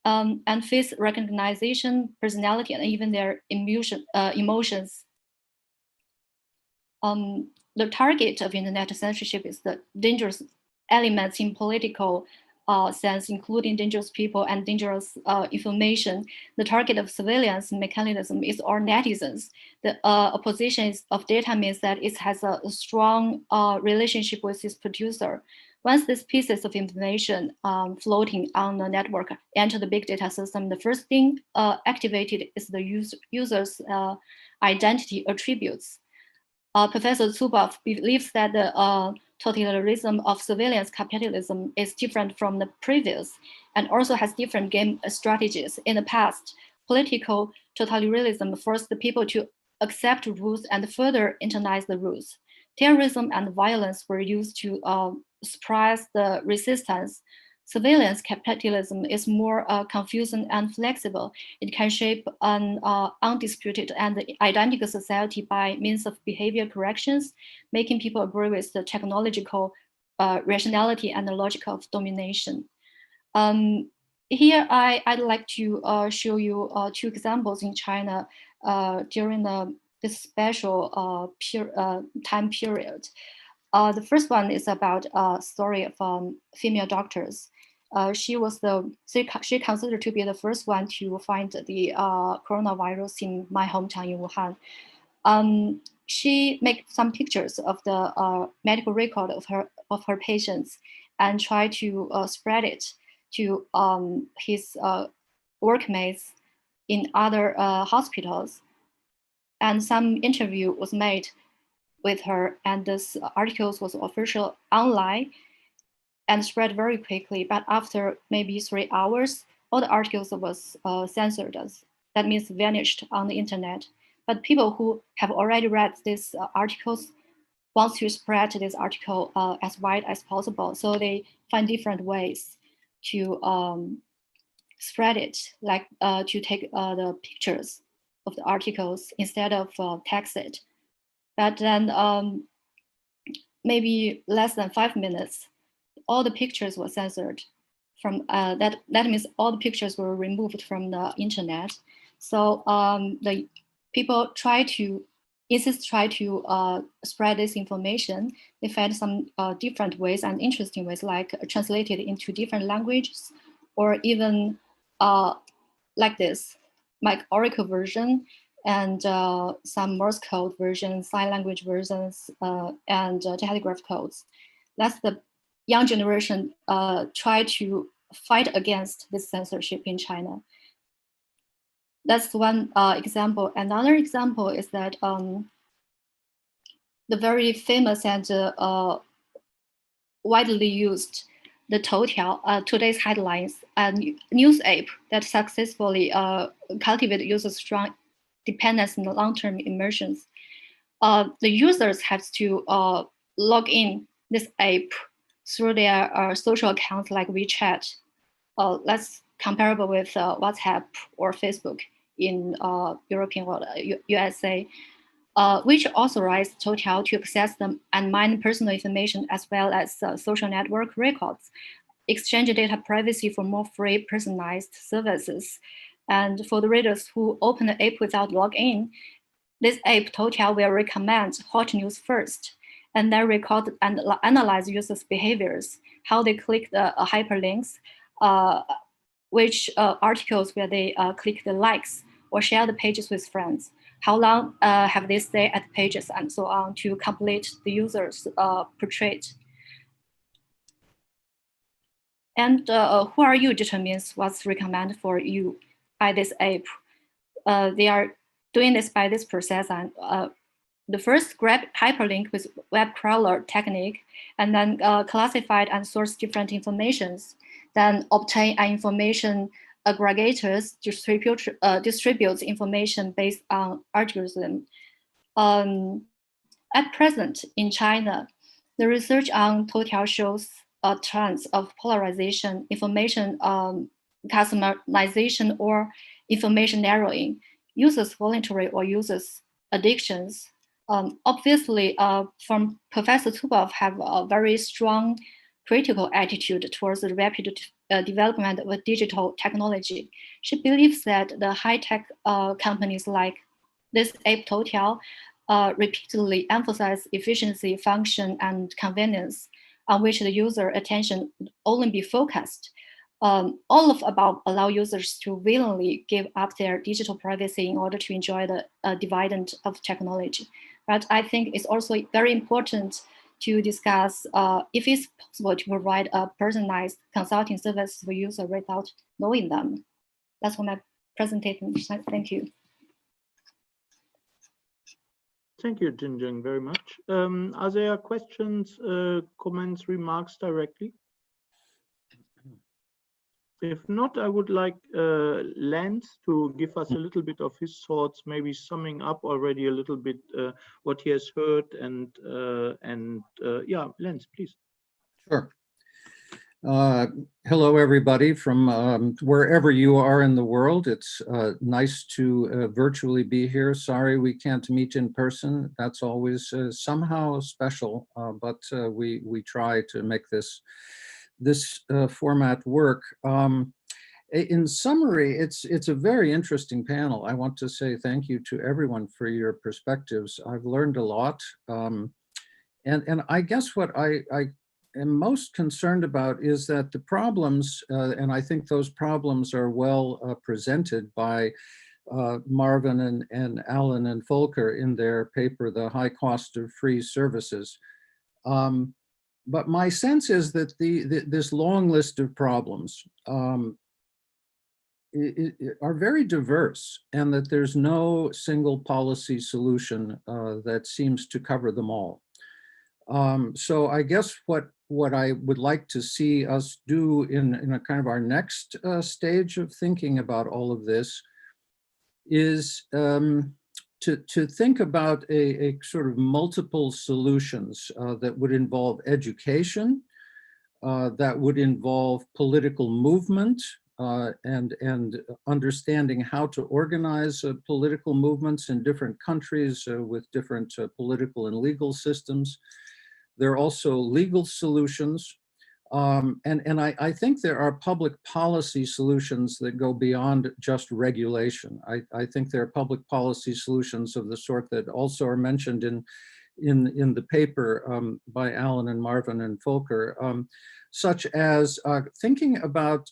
and face recognition, personality, and even their emotions. The target of internet censorship is the dangerous elements in political sense, including dangerous people and dangerous information. The target of surveillance mechanism is all netizens. The opposition of data means that it has a strong relationship with its producer. Once these pieces of information floating on the network enter the big data system, the first thing activated is the user's identity attributes. Professor Zuboff believes that the totalitarianism of surveillance capitalism is different from the previous and also has different game strategies. In the past, political totalitarianism forced the people to accept rules and further internalize the rules. Terrorism and violence were used to suppress the resistance. Surveillance capitalism is more confusing and flexible. It can shape an undisputed and identical society by means of behavior corrections, making people agree with the technological rationality and the logic of domination. Here, I'd like to show you 2 examples in China during this special time period. The first one is about a story of female doctors. She considered to be the first one to find the coronavirus in my hometown in Wuhan. She made some pictures of the medical record of her patients and tried to spread it to his workmates in other hospitals. And some interview was made with her, and this articles was official online and spread very quickly. But after maybe 3 hours, all the articles was censored. That means vanished on the internet. But people who have already read these articles want to spread this article as wide as possible. So they find different ways to spread it, like to take the pictures of the articles instead of text it. But then maybe less than 5 minutes, all the pictures were censored from that means all the pictures were removed from the internet. So the people try to spread this information. They find some different ways and interesting ways, like translated into different languages, or even like this, like Oracle version, and some Morse code versions, sign language versions, and telegraph codes. That's the young generation try to fight against this censorship in China. That's one example. Another example is that the very famous and widely used the Toutiao, today's headlines, news app that successfully cultivate users' strong dependence in the long-term immersions. The users have to log in this app through their social accounts like WeChat. That's comparable with WhatsApp or Facebook in European world, USA, which authorized Toutiao to access them and mine personal information as well as social network records, exchange data privacy for more free personalized services. And for the readers who open the app without login, this app Toutiao will recommend hot news first, and then record and analyze users' behaviors, how they click the hyperlinks, which articles where they click the likes or share the pages with friends, how long have they stayed at the pages, and so on, to complete the user's portrait. And who are you determines what's recommended for you by this app. They are doing this by this process, and the first grab hyperlink with web crawler technique, and then classified and source different informations, then obtain an information aggregators distributes information based on algorithm. At present in China, the research on Toutiao shows trends of polarization, information customization, or information narrowing, users' voluntary or users' addictions. Obviously, from Professor Zuboff have a very strong critical attitude towards the rapid development of digital technology. She believes that the high-tech companies like this app Toutiao repeatedly emphasize efficiency, function, and convenience, on which the user attention would only be focused. All of above allow users to willingly give up their digital privacy in order to enjoy the dividend of technology. But I think it's also very important to discuss if it's possible to provide a personalized consulting service for users without knowing them. That's for my presentation. Thank you. Thank you, Jingjing, very much. Are there questions, comments, remarks directly? If not, I would like Lance to give us a little bit of his thoughts, maybe summing up already a little bit what he has heard, and yeah, Lance, please. Sure. Hello, everybody from wherever you are in the world. It's nice to virtually be here. Sorry we can't meet in person. That's always somehow special, but we try to make this format work. In summary, it's a very interesting panel. I want to say thank you to everyone for your perspectives. I've learned a lot, and I guess what I am most concerned about is that the problems, and I think those problems are well presented by Marvin and Alan and Volker in their paper, The High Cost of Free Services. But my sense is that this long list of problems are very diverse, and that there's no single policy solution that seems to cover them all. So I guess what I would like to see us do in a kind of our next stage of thinking about all of this is to think about a sort of multiple solutions that would involve education, that would involve political movement, and understanding how to organize political movements in different countries with different political and legal systems. There are also legal solutions, and I think there are public policy solutions that go beyond just regulation. I think there are public policy solutions of the sort that also are mentioned in the paper by Alan and Marvin and Volker, such as thinking about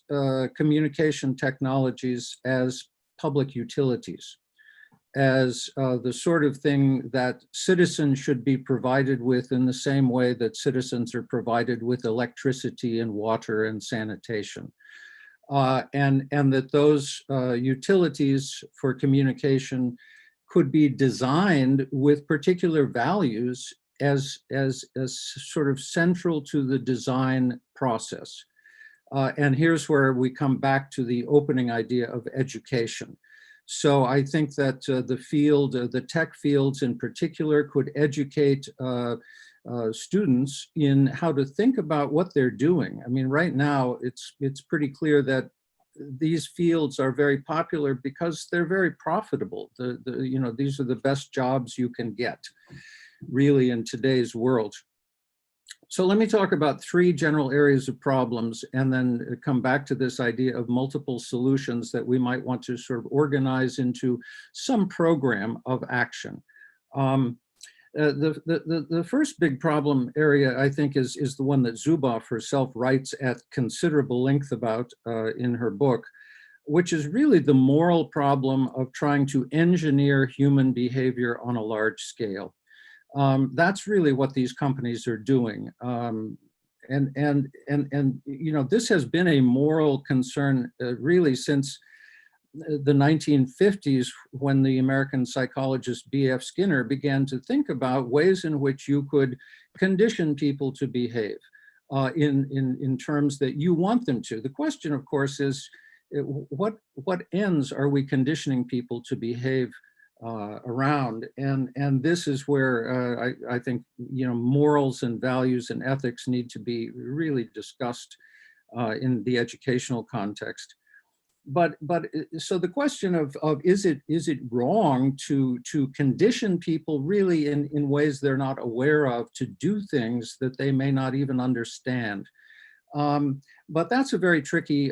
communication technologies as public utilities, as the sort of thing that citizens should be provided with in the same way that citizens are provided with electricity and water and sanitation. And that those utilities for communication could be designed with particular values as sort of central to the design process. And here's where we come back to the opening idea of education. So I think that the tech fields in particular could educate students in how to think about what they're doing. I mean, right now it's pretty clear that these fields are very popular because they're very profitable. These are the best jobs you can get, really, in today's world. So let me talk about three general areas of problems and then come back to this idea of multiple solutions that we might want to sort of organize into some program of action. The first big problem area, I think, is the one that Zuboff herself writes at considerable length about in her book, which is really the moral problem of trying to engineer human behavior on a large scale. That's really what these companies are doing. And this has been a moral concern really since the 1950s, when the American psychologist B.F. Skinner began to think about ways in which you could condition people to behave in terms that you want them to. The question, of course, is what ends are we conditioning people to behave around? And this is where I think morals and values and ethics need to be really discussed in the educational context. But so the question of is it wrong to condition people really in ways they're not aware of to do things that they may not even understand? But that's a very tricky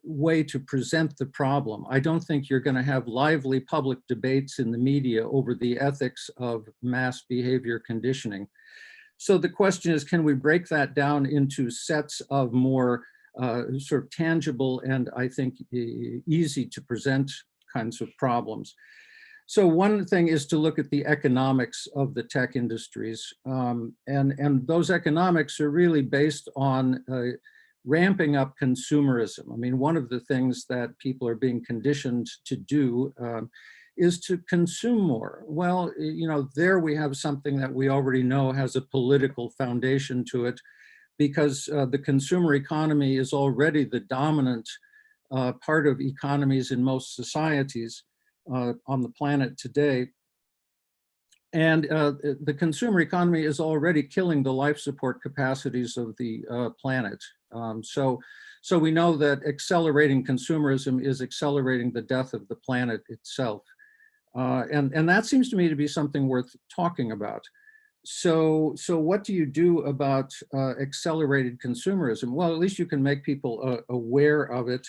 way to present the problem. I don't think you're going to have lively public debates in the media over the ethics of mass behavior conditioning. So the question is, can we break that down into sets of more sort of tangible and I think easy to present kinds of problems? So one thing is to look at the economics of the tech industries. And those economics are really based on ramping up consumerism. I mean, one of the things that people are being conditioned to do is to consume more. Well, you know, there we have something that we already know has a political foundation to it, because the consumer economy is already the dominant part of economies in most societies on the planet today. And the consumer economy is already killing the life support capacities of the planet. So we know that accelerating consumerism is accelerating the death of the planet itself. And that seems to me to be something worth talking about. So what do you do about accelerated consumerism? Well, at least you can make people aware of it,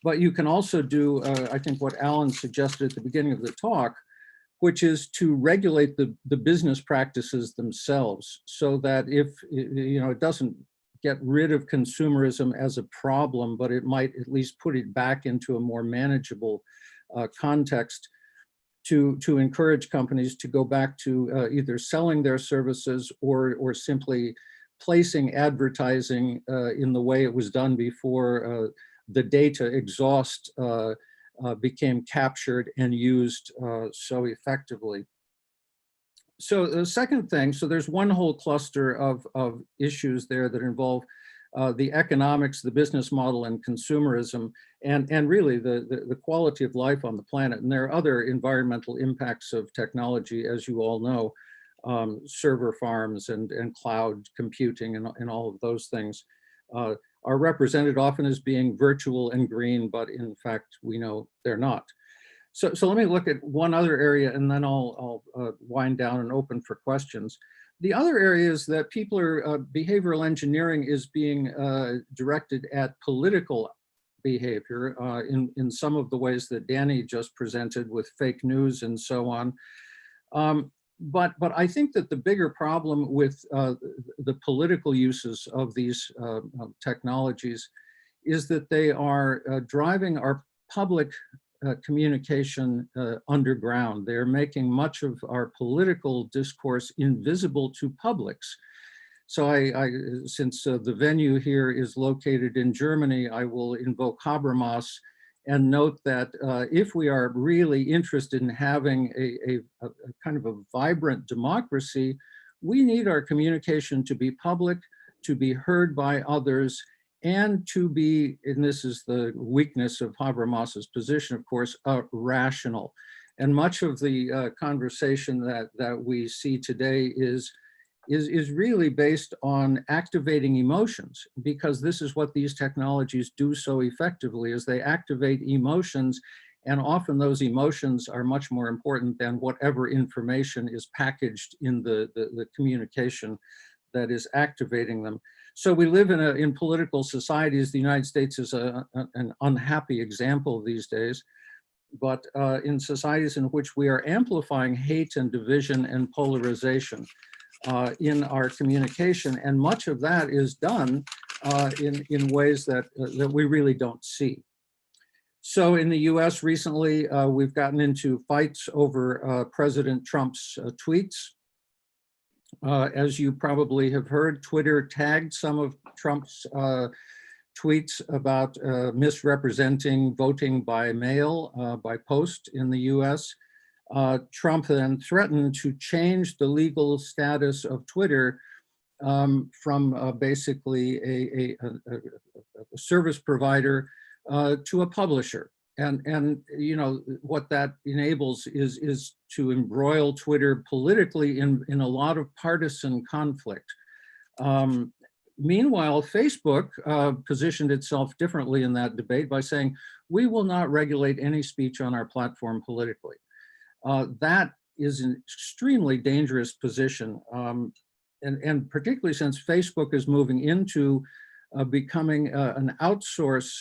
but you can also do, I think what Alan suggested at the beginning of the talk, which is to regulate the business practices themselves, so that if, you know, it doesn't get rid of consumerism as a problem, but it might at least put it back into a more manageable context, to encourage companies to go back to either selling their services or simply placing advertising in the way it was done before the data exhaust became captured and used so effectively. So the second thing, so there's one whole cluster of issues there that involve the economics, the business model, and consumerism, and really the quality of life on the planet. And there are other environmental impacts of technology, as you all know, server farms and cloud computing and all of those things are represented often as being virtual and green, but in fact, we know they're not. So let me look at one other area, and then I'll wind down and open for questions. The other area is that people are, behavioral engineering is being directed at political behavior in some of the ways that Danny just presented with fake news and so on. But I think that the bigger problem with the political uses of these technologies is that they are driving our public communication underground. They're making much of our political discourse invisible to publics. So since the venue here is located in Germany, I will invoke Habermas and note that if we are really interested in having a kind of a vibrant democracy, we need our communication to be public, to be heard by others, and to be, and this is the weakness of Habermas's position, of course, rational. And much of the conversation that we see today is really based on activating emotions, because this is what these technologies do so effectively, is they activate emotions, and often those emotions are much more important than whatever information is packaged in the communication that is activating them. So we live in political societies. The United States is an unhappy example these days, but in societies in which we are amplifying hate and division and polarization in our communication, and much of that is done in ways that we really don't see. So in the US recently, we've gotten into fights over President Trump's tweets. As you probably have heard, Twitter tagged some of Trump's tweets about misrepresenting voting by mail, by post in the US. Trump then threatened to change the legal status of Twitter from basically a service provider to a publisher. And you know, what that enables is to embroil Twitter politically in a lot of partisan conflict. Meanwhile, Facebook positioned itself differently in that debate by saying, we will not regulate any speech on our platform politically. That is an extremely dangerous position, and particularly since Facebook is moving into becoming an outsource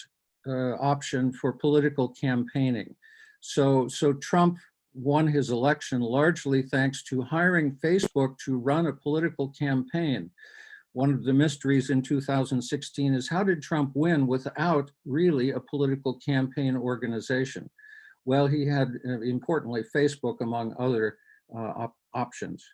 option for political campaigning. So Trump won his election largely thanks to hiring Facebook to run a political campaign. One of the mysteries in 2016 is, how did Trump win without really a political campaign organization? Well, he had, importantly, Facebook among other options.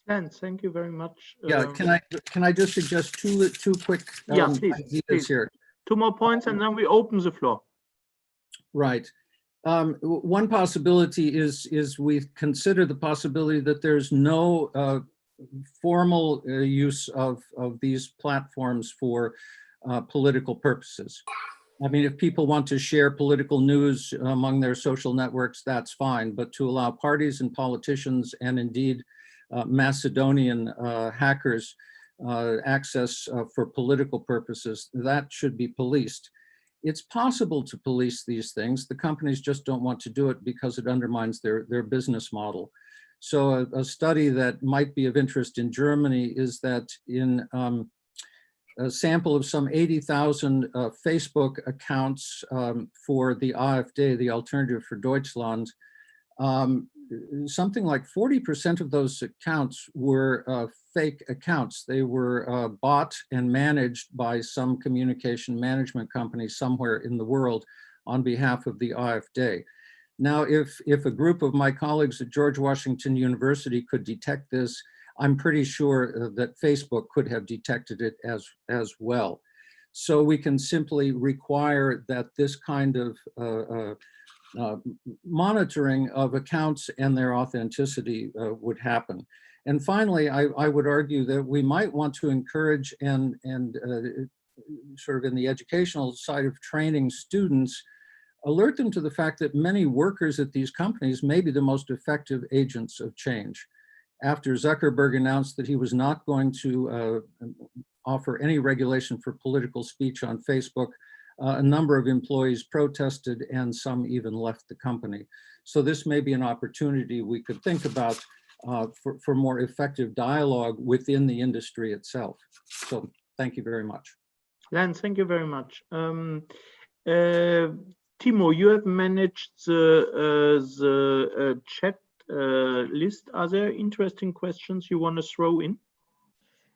Thank you very much. Yeah, can I just suggest two quick please. ideas here? 2 more points and then we open the floor. Right. One possibility is we consider the possibility that there's no formal use of these platforms for political purposes. I mean, if people want to share political news among their social networks, that's fine. But to allow parties and politicians and indeed Macedonian hackers access for political purposes, that should be policed. It's possible to police these things. The companies just don't want to do it because it undermines their business model. So a study that might be of interest in Germany is that in a sample of some 80,000 Facebook accounts for the AfD, the Alternative for Deutschland, something like 40% of those accounts were fake accounts. They were bought and managed by some communication management company somewhere in the world on behalf of the AfD. Now, if a group of my colleagues at George Washington University could detect this, I'm pretty sure that Facebook could have detected it as well. So we can simply require that this kind of monitoring of accounts and their authenticity would happen. And finally, I would argue that we might want to encourage and sort of in the educational side of training students, alert them to the fact that many workers at these companies may be the most effective agents of change. After Zuckerberg announced that he was not going to offer any regulation for political speech on Facebook, a number of employees protested and some even left the company. So this may be an opportunity we could think about for more effective dialogue within the industry itself. So thank you very much. Lance, thank you very much. Timo, you have managed the chat list. Are there interesting questions you want to throw in?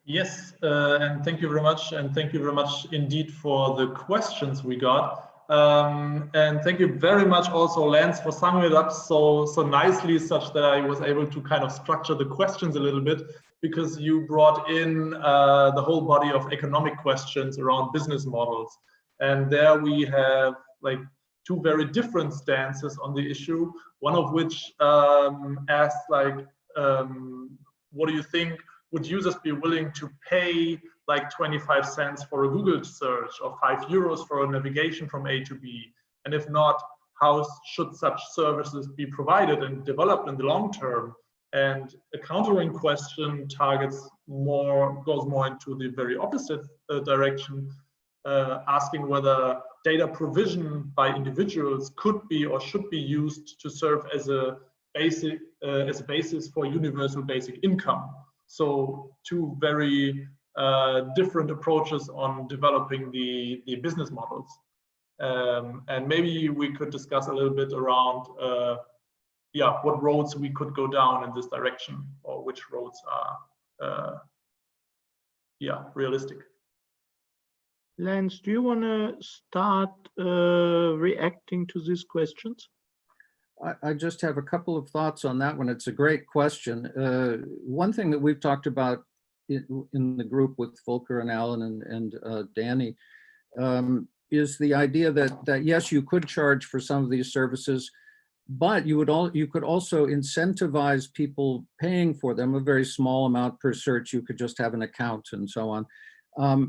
Yes, and thank you very much. And thank you very much indeed for the questions we got. And thank you very much also, Lance, for summing it up so nicely, such that I was able to kind of structure the questions a little bit, because you brought in the whole body of economic questions around business models. And there we have like two very different stances on the issue, one of which asks like, what do you think, would users be willing to pay like 25 cents for a Google search or 5 euros for a navigation from A to B? And if not, how should such services be provided and developed in the long term? And a countering question goes more into the very opposite direction, asking whether data provision by individuals could be or should be used to serve as a basis for universal basic income. So two very different approaches on developing the business models. And maybe we could discuss a little bit around what roads we could go down in this direction, or which roads are realistic. Lance, do you want to start reacting to these questions? I just have a couple of thoughts on that one. It's a great question. One thing that we've talked about in the group with Volker and Alan and Danny is the idea that yes, you could charge for some of these services, but you could also incentivize people paying for them, a very small amount per search. You could just have an account and so on.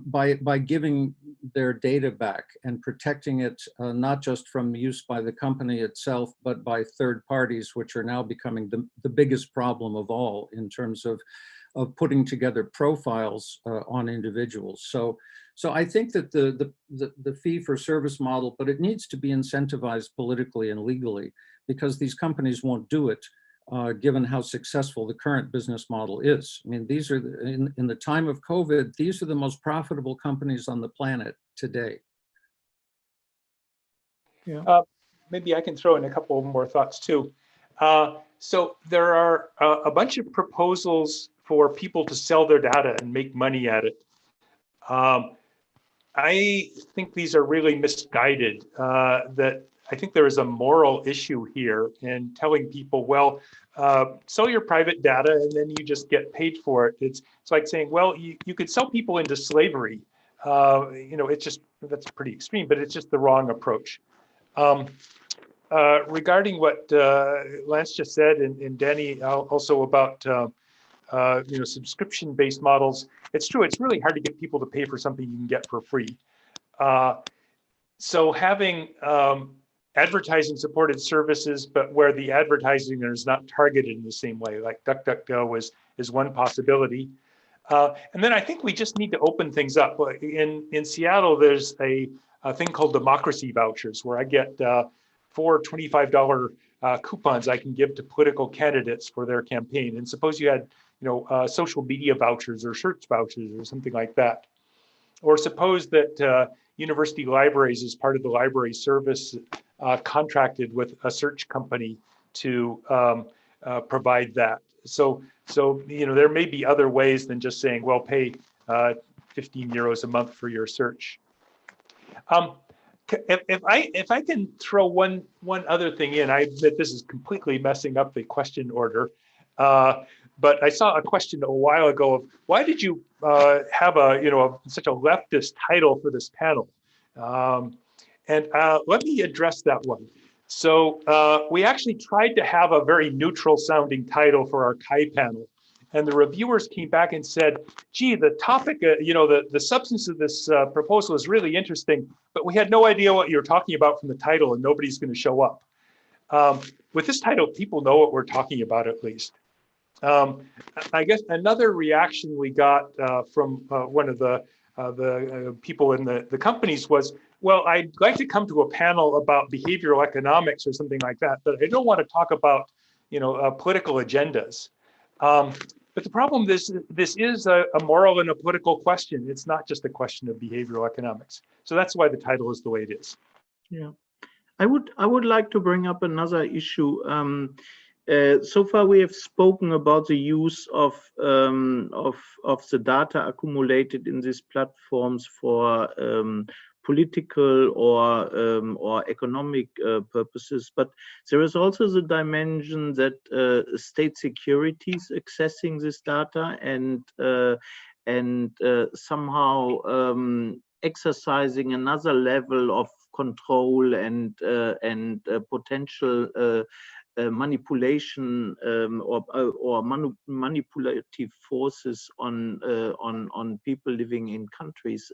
By giving their data back and protecting it, not just from use by the company itself, but by third parties, which are now becoming the biggest problem of all in terms of putting together profiles on individuals. So I think that the fee for service model, but it needs to be incentivized politically and legally, because these companies won't do it. Given how successful the current business model is. I mean, these are, in the time of COVID, these are the most profitable companies on the planet today. Yeah. Maybe I can throw in a couple more thoughts too. So there are a bunch of proposals for people to sell their data and make money at it. I think these are really misguided, that I think there is a moral issue here in telling people, well, sell your private data and then you just get paid for it. It's like saying, well, you could sell people into slavery. It's just, that's pretty extreme, but it's just the wrong approach. regarding what Lance just said, and Danny also about subscription-based models, it's true. It's really hard to get people to pay for something you can get for free. So having advertising-supported services, but where the advertising is not targeted in the same way, like DuckDuckGo is one possibility. And then I think we just need to open things up. In Seattle, there's a thing called democracy vouchers, where I get 4 $25 coupons I can give to political candidates for their campaign. And suppose you had, social media vouchers or search vouchers or something like that. Or suppose that university libraries, as part of the library service, contracted with a search company to provide that. So there may be other ways than just saying, well, pay 15 euros a month for your search. If I can throw one other thing in, I admit this is completely messing up the question order, but I saw a question a while ago of why did you have such a leftist title for this panel? And let me address that one. So we actually tried to have a very neutral sounding title for our Chi panel. And the reviewers came back and said, gee, the topic, the substance of this proposal is really interesting, but we had no idea what you're talking about from the title and nobody's going to show up. With this title, people know what we're talking about at least. I guess another reaction we got from one of the people in the companies was, well, I'd like to come to a panel about behavioral economics or something like that, but I don't want to talk about, political agendas. But the problem is this is a moral and a political question. It's not just a question of behavioral economics. So that's why the title is the way it is. Yeah, I would like to bring up another issue. So far, we have spoken about the use of the data accumulated in these platforms for political or economic purposes, but there is also the dimension that state security is accessing this data and somehow exercising another level of control and potential manipulation or manipulative forces on people living in countries.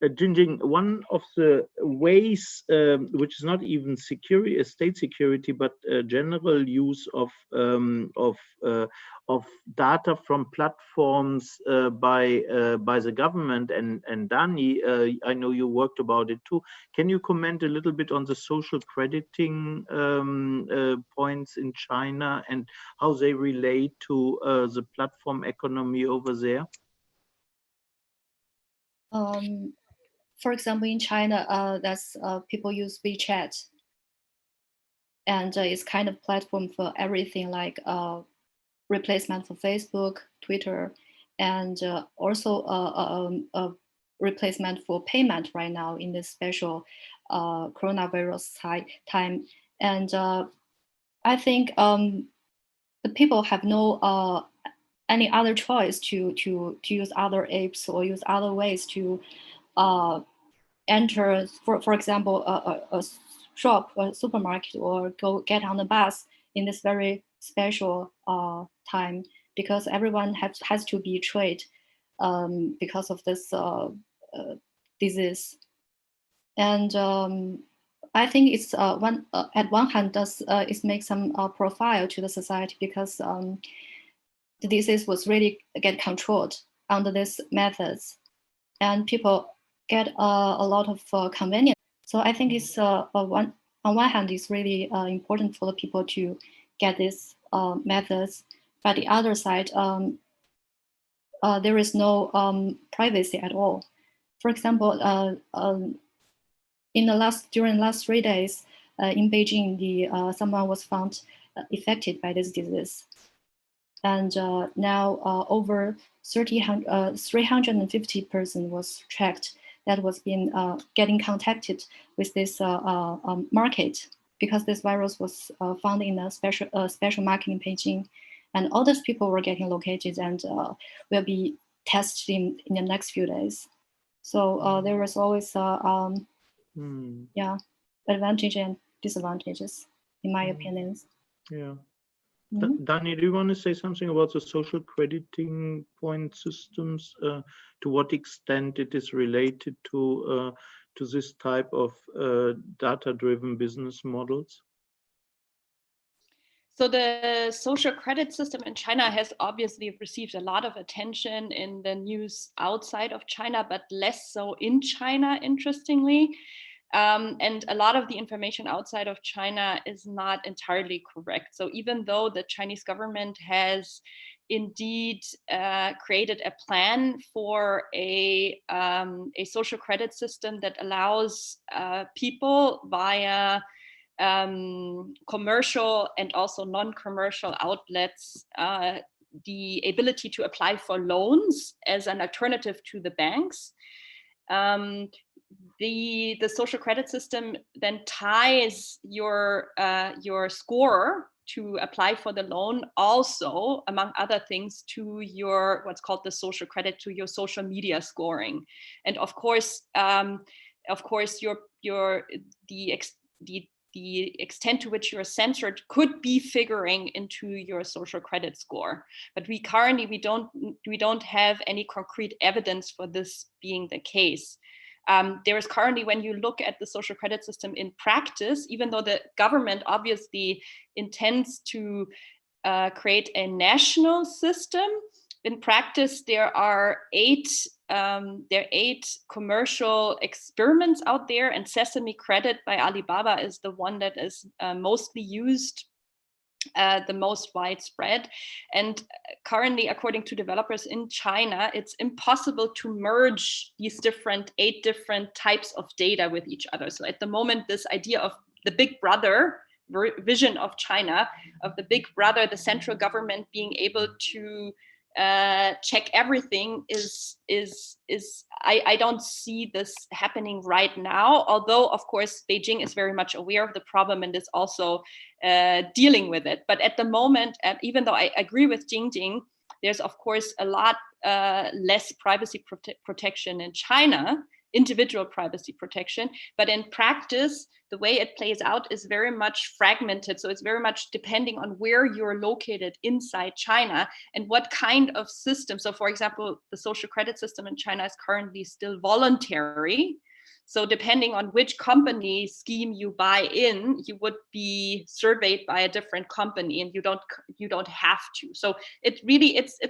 Jingjing, one of the ways, which is not even state security, but general use of data from platforms by the government, and Dani, I know you worked about it too. Can you comment a little bit on the social crediting points in China and how they relate to the platform economy over there? For example, in China, that's people use WeChat, and it's kind of platform for everything, like replacement for Facebook, Twitter, and also a replacement for payment right now in this special coronavirus time. And I think the people have no any other choice to use other apps or use other ways to enter, for example, a shop or a supermarket, or go get on the bus in this very special time, because everyone has to be treated because of this disease. And I think it's at one hand it makes some profile to the society, because the disease was really get controlled under these methods, and people get a lot of convenience. So I think it's on one hand, it's really important for the people to get these methods. But the other side, there is no privacy at all. For example, during the last 3 days in Beijing, someone was found affected by this disease, and now over 350 persons was tracked that was been getting contacted with this market, because this virus was found in a special market in Beijing, and all those people were getting located and will be tested in the next few days. So there was always yeah, advantage and disadvantages, in my opinions. Yeah. Dani, do you want to say something about the social crediting point systems? To what extent it is related to this type of data-driven business models? So the social credit system in China has obviously received a lot of attention in the news outside of China, but less so in China, interestingly. And a lot of the information outside of China is not entirely correct. So even though the Chinese government has indeed created a plan for a social credit system that allows people via commercial and also non-commercial outlets the ability to apply for loans as an alternative to the banks. The social credit system then ties your score to apply for the loan also, among other things, to your what's called the social credit, to your social media scoring. And of course the extent to which you're censored could be figuring into your social credit score. But we don't have any concrete evidence for this being the case. There is currently, when you look at the social credit system in practice, even though the government obviously intends to create a national system, in practice there are eight commercial experiments out there, and Sesame Credit by Alibaba is the one that is mostly used, the most widespread. And currently, according to developers in China, it's impossible to merge these eight different types of data with each other. So at the moment, this idea of the big brother vision of China, of the big brother, the central government being able to check everything I don't see this happening right now, although of course Beijing is very much aware of the problem and is also dealing with it. But at the moment, even though I agree with Jingjing, there's of course a lot less privacy protection in China, individual privacy protection, but in practice the way it plays out is very much fragmented. So it's very much depending on where you're located inside China and what kind of system. So for example, the social credit system in China is currently still voluntary. So depending on which company scheme you buy in, you would be surveyed by a different company, and you don't have to. So it really it's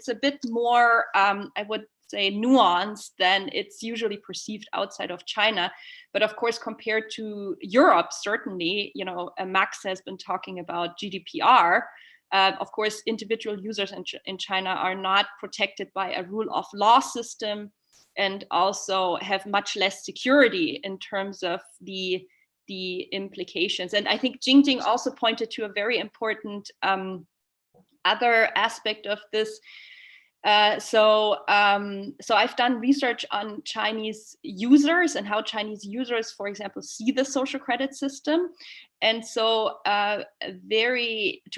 a bit more I would say nuanced than it's usually perceived outside of China. But of course, compared to Europe, certainly, Max has been talking about GDPR. Of course, individual users in China are not protected by a rule of law system, and also have much less security in terms of the implications. And I think Jingjing also pointed to a very important other aspect of this. So I've done research on Chinese users and how Chinese users, for example, see the social credit system. And so to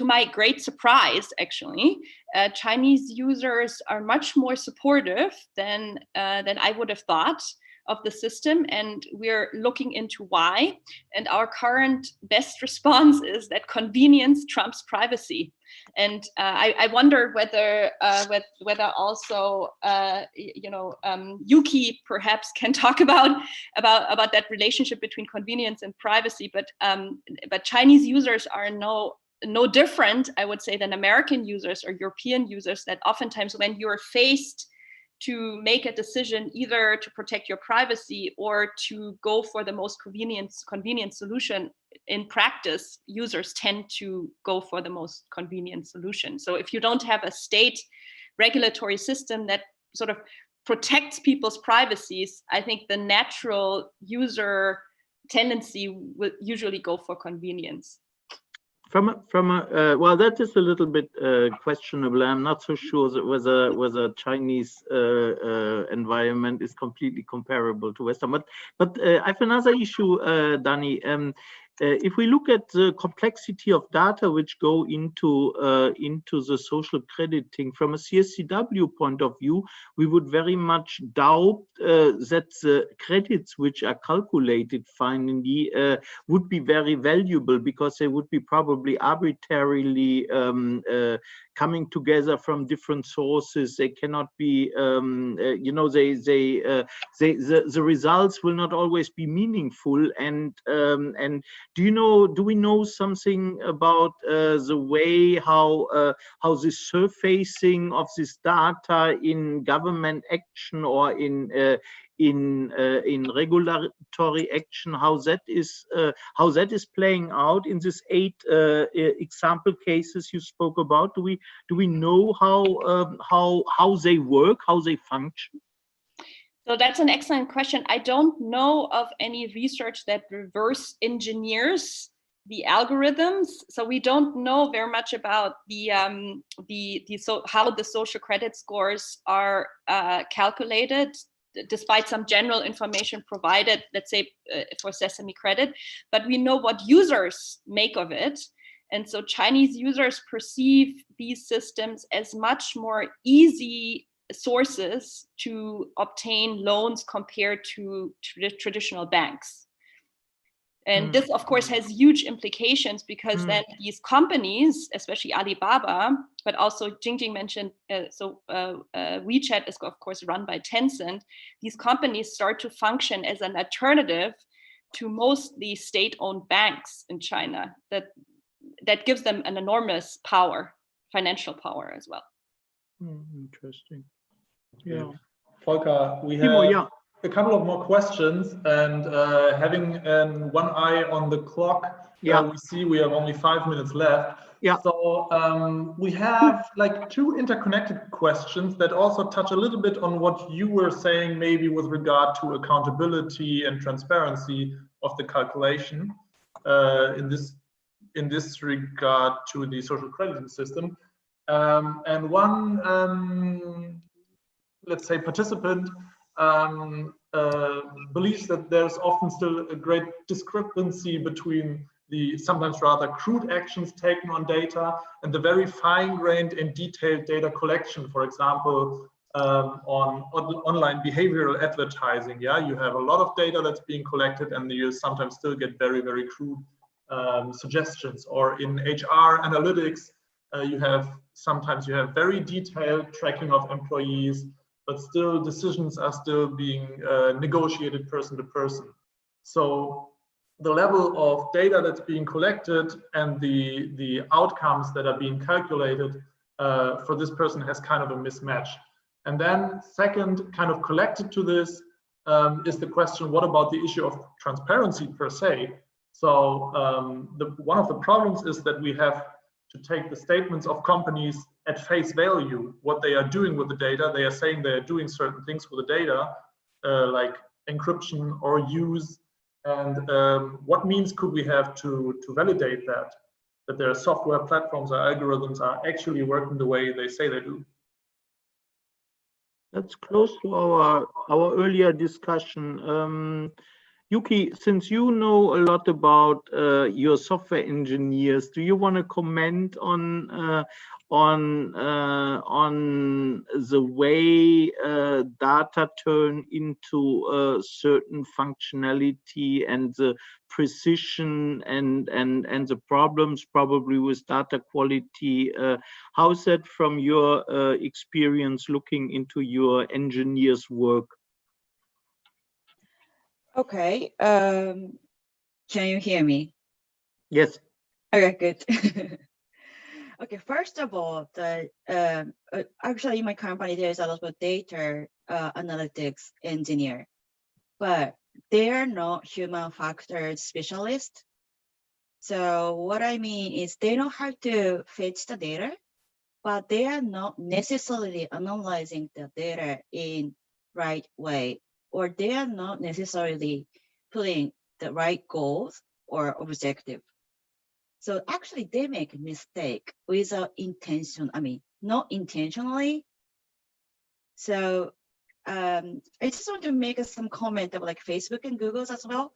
my great surprise, actually, Chinese users are much more supportive than I would have thought of the system, and we're looking into why. And our current best response is that convenience trumps privacy. And I wonder whether also Yuuki perhaps can talk about that relationship between convenience and privacy. But Chinese users are no different, I would say, than American users or European users. That oftentimes, when you're faced to make a decision either to protect your privacy or to go for the most convenient solution, in practice, users tend to go for the most convenient solution. So if you don't have a state regulatory system that sort of protects people's privacies, I think the natural user tendency will usually go for convenience. Well, that is a little bit questionable. I'm not so sure that whether Chinese environment is completely comparable to Western. But I have another issue, Dani. If we look at the complexity of data which go into the social crediting from a CSCW point of view, we would very much doubt that the credits which are calculated finally would be very valuable, because they would be probably arbitrarily coming together from different sources. They cannot be, you know, the results will not always be meaningful. And do we know something about the way how the surfacing of this data in government action or in regulatory action, how that is playing out in these 8 example cases you spoke about? Do we know how they work, how they function? So that's an excellent question. I don't know of any research that reverse engineers the algorithms. So we don't know very much about how the social credit scores are calculated, despite some general information provided, let's say for Sesame Credit, but we know what users make of it. And so Chinese users perceive these systems as much more easy sources to obtain loans compared to traditional banks. And this, of course, has huge implications, because then these companies, especially Alibaba, but also Jingjing mentioned, WeChat is, of course, run by Tencent. These companies start to function as an alternative to mostly state-owned banks in China. That gives them an enormous power, financial power as well. Interesting. Yeah. Volker, we have a couple of more questions, and having one eye on the clock, we see we have only 5 minutes left. Yeah. So we have like 2 interconnected questions that also touch a little bit on what you were saying, maybe with regard to accountability and transparency of the calculation in this regard to the social crediting system. And one, let's say, participant believes that there's often still a great discrepancy between the sometimes rather crude actions taken on data and the very fine-grained and detailed data collection, for example, on online behavioral advertising. Yeah, you have a lot of data that's being collected, and you sometimes still get very, very crude suggestions. Or in HR analytics, sometimes you have very detailed tracking of employees, but still decisions are still being negotiated person to person. So the level of data that's being collected and the outcomes that are being calculated for this person has kind of a mismatch. And then second, kind of connected to this, is the question, what about the issue of transparency per se? So one of the problems is that we have to take the statements of companies at face value, what they are doing with the data. They are saying they are doing certain things with the data, like encryption or use. And what means could we have to validate that their software platforms or algorithms are actually working the way they say they do? That's close to our earlier discussion. Yuuki, since you know a lot about your software engineers, do you want to comment on the way data turn into certain functionality and the precision and the problems probably with data quality? How's that from your experience looking into your engineers' work? Okay, can you hear me? Yes. Okay, good. Okay, first of all, actually in my company, there's a lot of data analytics engineer, but they are not human factors specialists. So what I mean is they know how to fetch the data, but they are not necessarily analyzing the data in right way, or they are not necessarily putting the right goals or objective. So actually they make a mistake without intention, not intentionally. So I just want to make some comment about like Facebook and Google's as well.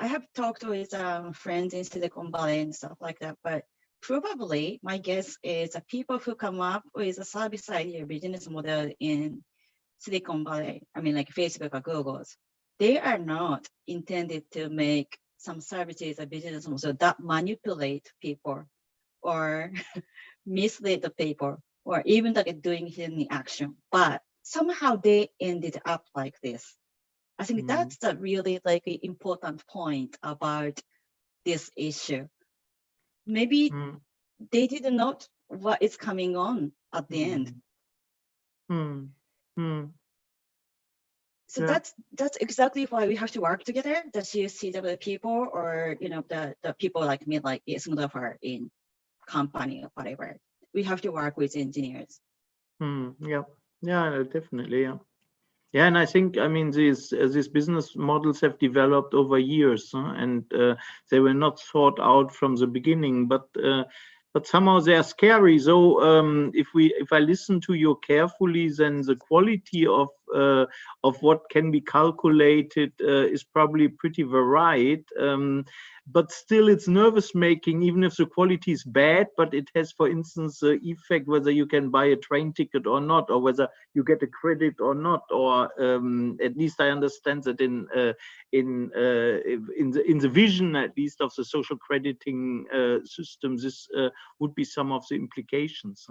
I have talked with friends in Silicon Valley and stuff like that, but probably my guess is that people who come up with a service idea business model in Silicon Valley, I mean like Facebook or Google's, they are not intended to make some services or business model that manipulate people or mislead the people or even like doing hidden action, but somehow they ended up like this. I think that's the really like important point about this issue. Maybe they didn't know what is coming on at the end. So that's exactly why we have to work together. The CSCW people, or the people like me, like ECSCW in company or whatever. We have to work with engineers. Yeah, definitely, yeah. Yeah, and I think, I mean, these business models have developed over years, and they were not thought out from the beginning, but somehow they are scary. So if I listen to you carefully, then the quality of what can be calculated is probably pretty varied. But still, it's nervous making, even if the quality is bad. But it has, for instance, the effect whether you can buy a train ticket or not, or whether you get a credit or not. Or at least I understand that in the vision, at least, of the social crediting system, this would be some of the implications.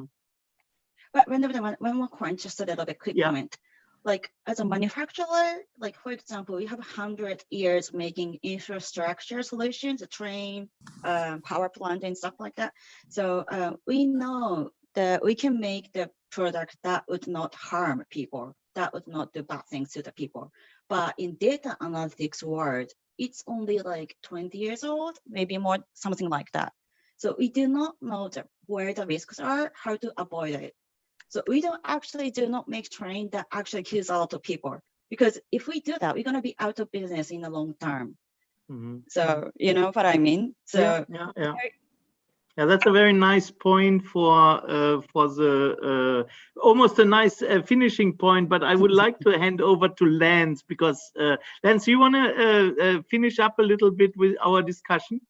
But one more point, just a little bit quick comment. Like as a manufacturer, like for example, we have 100 years making infrastructure solutions, a train, power plant and stuff like that. So we know that we can make the product that would not harm people, that would not do bad things to the people. But in data analytics world, it's only like 20 years old, maybe more, something like that. So we do not know where the risks are, how to avoid it. So we do not make train that actually kills a lot of people, because if we do that, we're going to be out of business in the long term. So you know what I mean. So yeah, that's a very nice point for the almost a nice finishing point. But I would like to hand over to Lance, because Lance, you want to finish up a little bit with our discussion?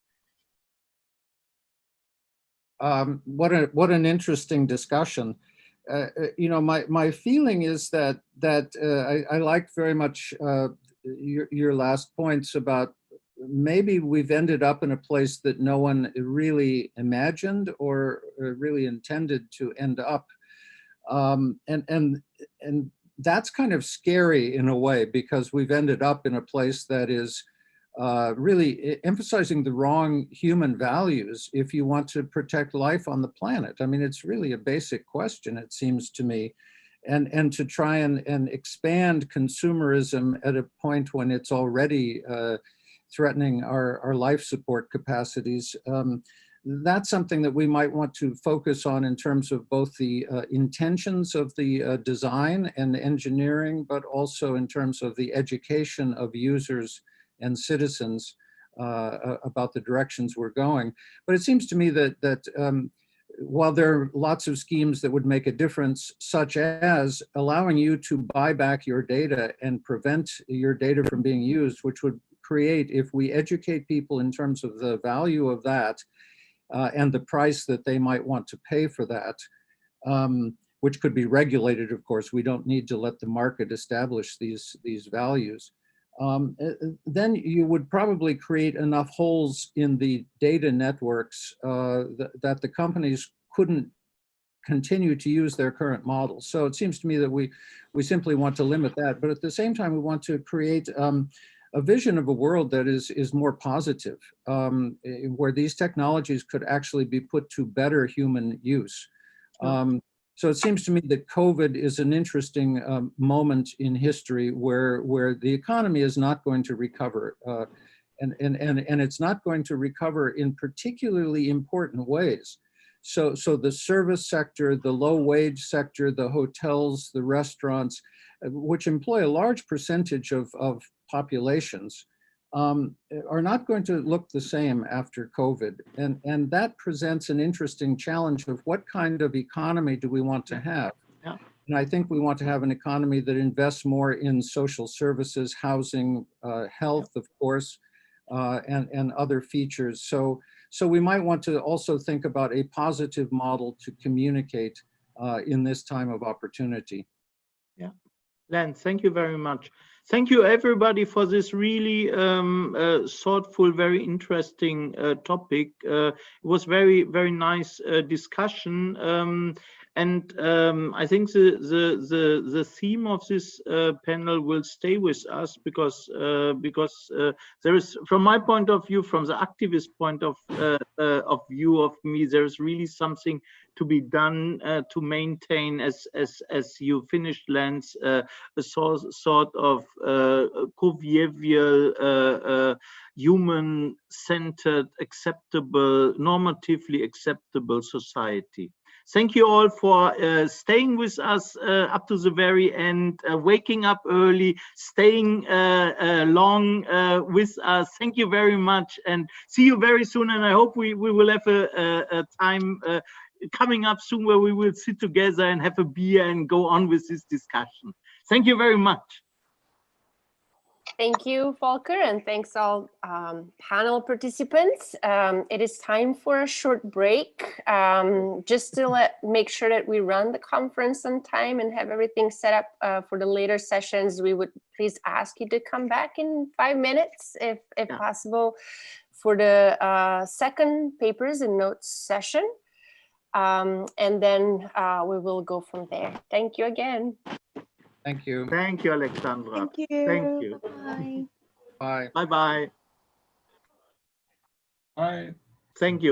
What an interesting discussion. My feeling is that I like very much your last points about maybe we've ended up in a place that no one really imagined or really intended to end up, and that's kind of scary in a way, because we've ended up in a place that is really emphasizing the wrong human values if you want to protect life on the planet. I mean, it's really a basic question, it seems to me. And to try and expand consumerism at a point when it's already threatening our life support capacities, that's something that we might want to focus on in terms of both the intentions of the design and the engineering, but also in terms of the education of users and citizens about the directions we're going. But it seems to me that while there are lots of schemes that would make a difference, such as allowing you to buy back your data and prevent your data from being used, which would create, if we educate people in terms of the value of that and the price that they might want to pay for that, which could be regulated, of course. We don't need to let the market establish these values. Then you would probably create enough holes in the data networks that the companies couldn't continue to use their current models. So it seems to me that we simply want to limit that, but at the same time we want to create a vision of a world that is more positive, where these technologies could actually be put to better human use. So it seems to me that COVID is an interesting moment in history where the economy is not going to recover, and it's not going to recover in particularly important ways. So the service sector, the low wage sector, the hotels, the restaurants, which employ a large percentage of populations, are not going to look the same after COVID. And that presents an interesting challenge of what kind of economy do we want to have? Yeah. And I think we want to have an economy that invests more in social services, housing, health, of course, and other features. So we might want to also think about a positive model to communicate in this time of opportunity. Yeah, Lance, thank you very much. Thank you everybody for this really thoughtful, very interesting topic. It was very, very nice discussion. And I think the theme of this panel will stay with us because there is, from my point of view, from the activist point of view of me, there is really something to be done to maintain, as you finished, Lance, a sort of convivial, human-centered, acceptable, normatively acceptable society. Thank you all for staying with us up to the very end, waking up early, staying long with us. Thank you very much, and see you very soon. And I hope we will have a time coming up soon where we will sit together and have a beer and go on with this discussion. Thank you very much. Thank you, Volker, and thanks all panel participants. It is time for a short break. Just to make sure that we run the conference on time and have everything set up for the later sessions, we would please ask you to come back in 5 minutes, if possible, for the second papers and notes session. And then we will go from there. Thank you again. Thank you. Thank you, Alexandra. Thank you. Thank you. Bye. Bye. Bye-bye. Bye. Thank you.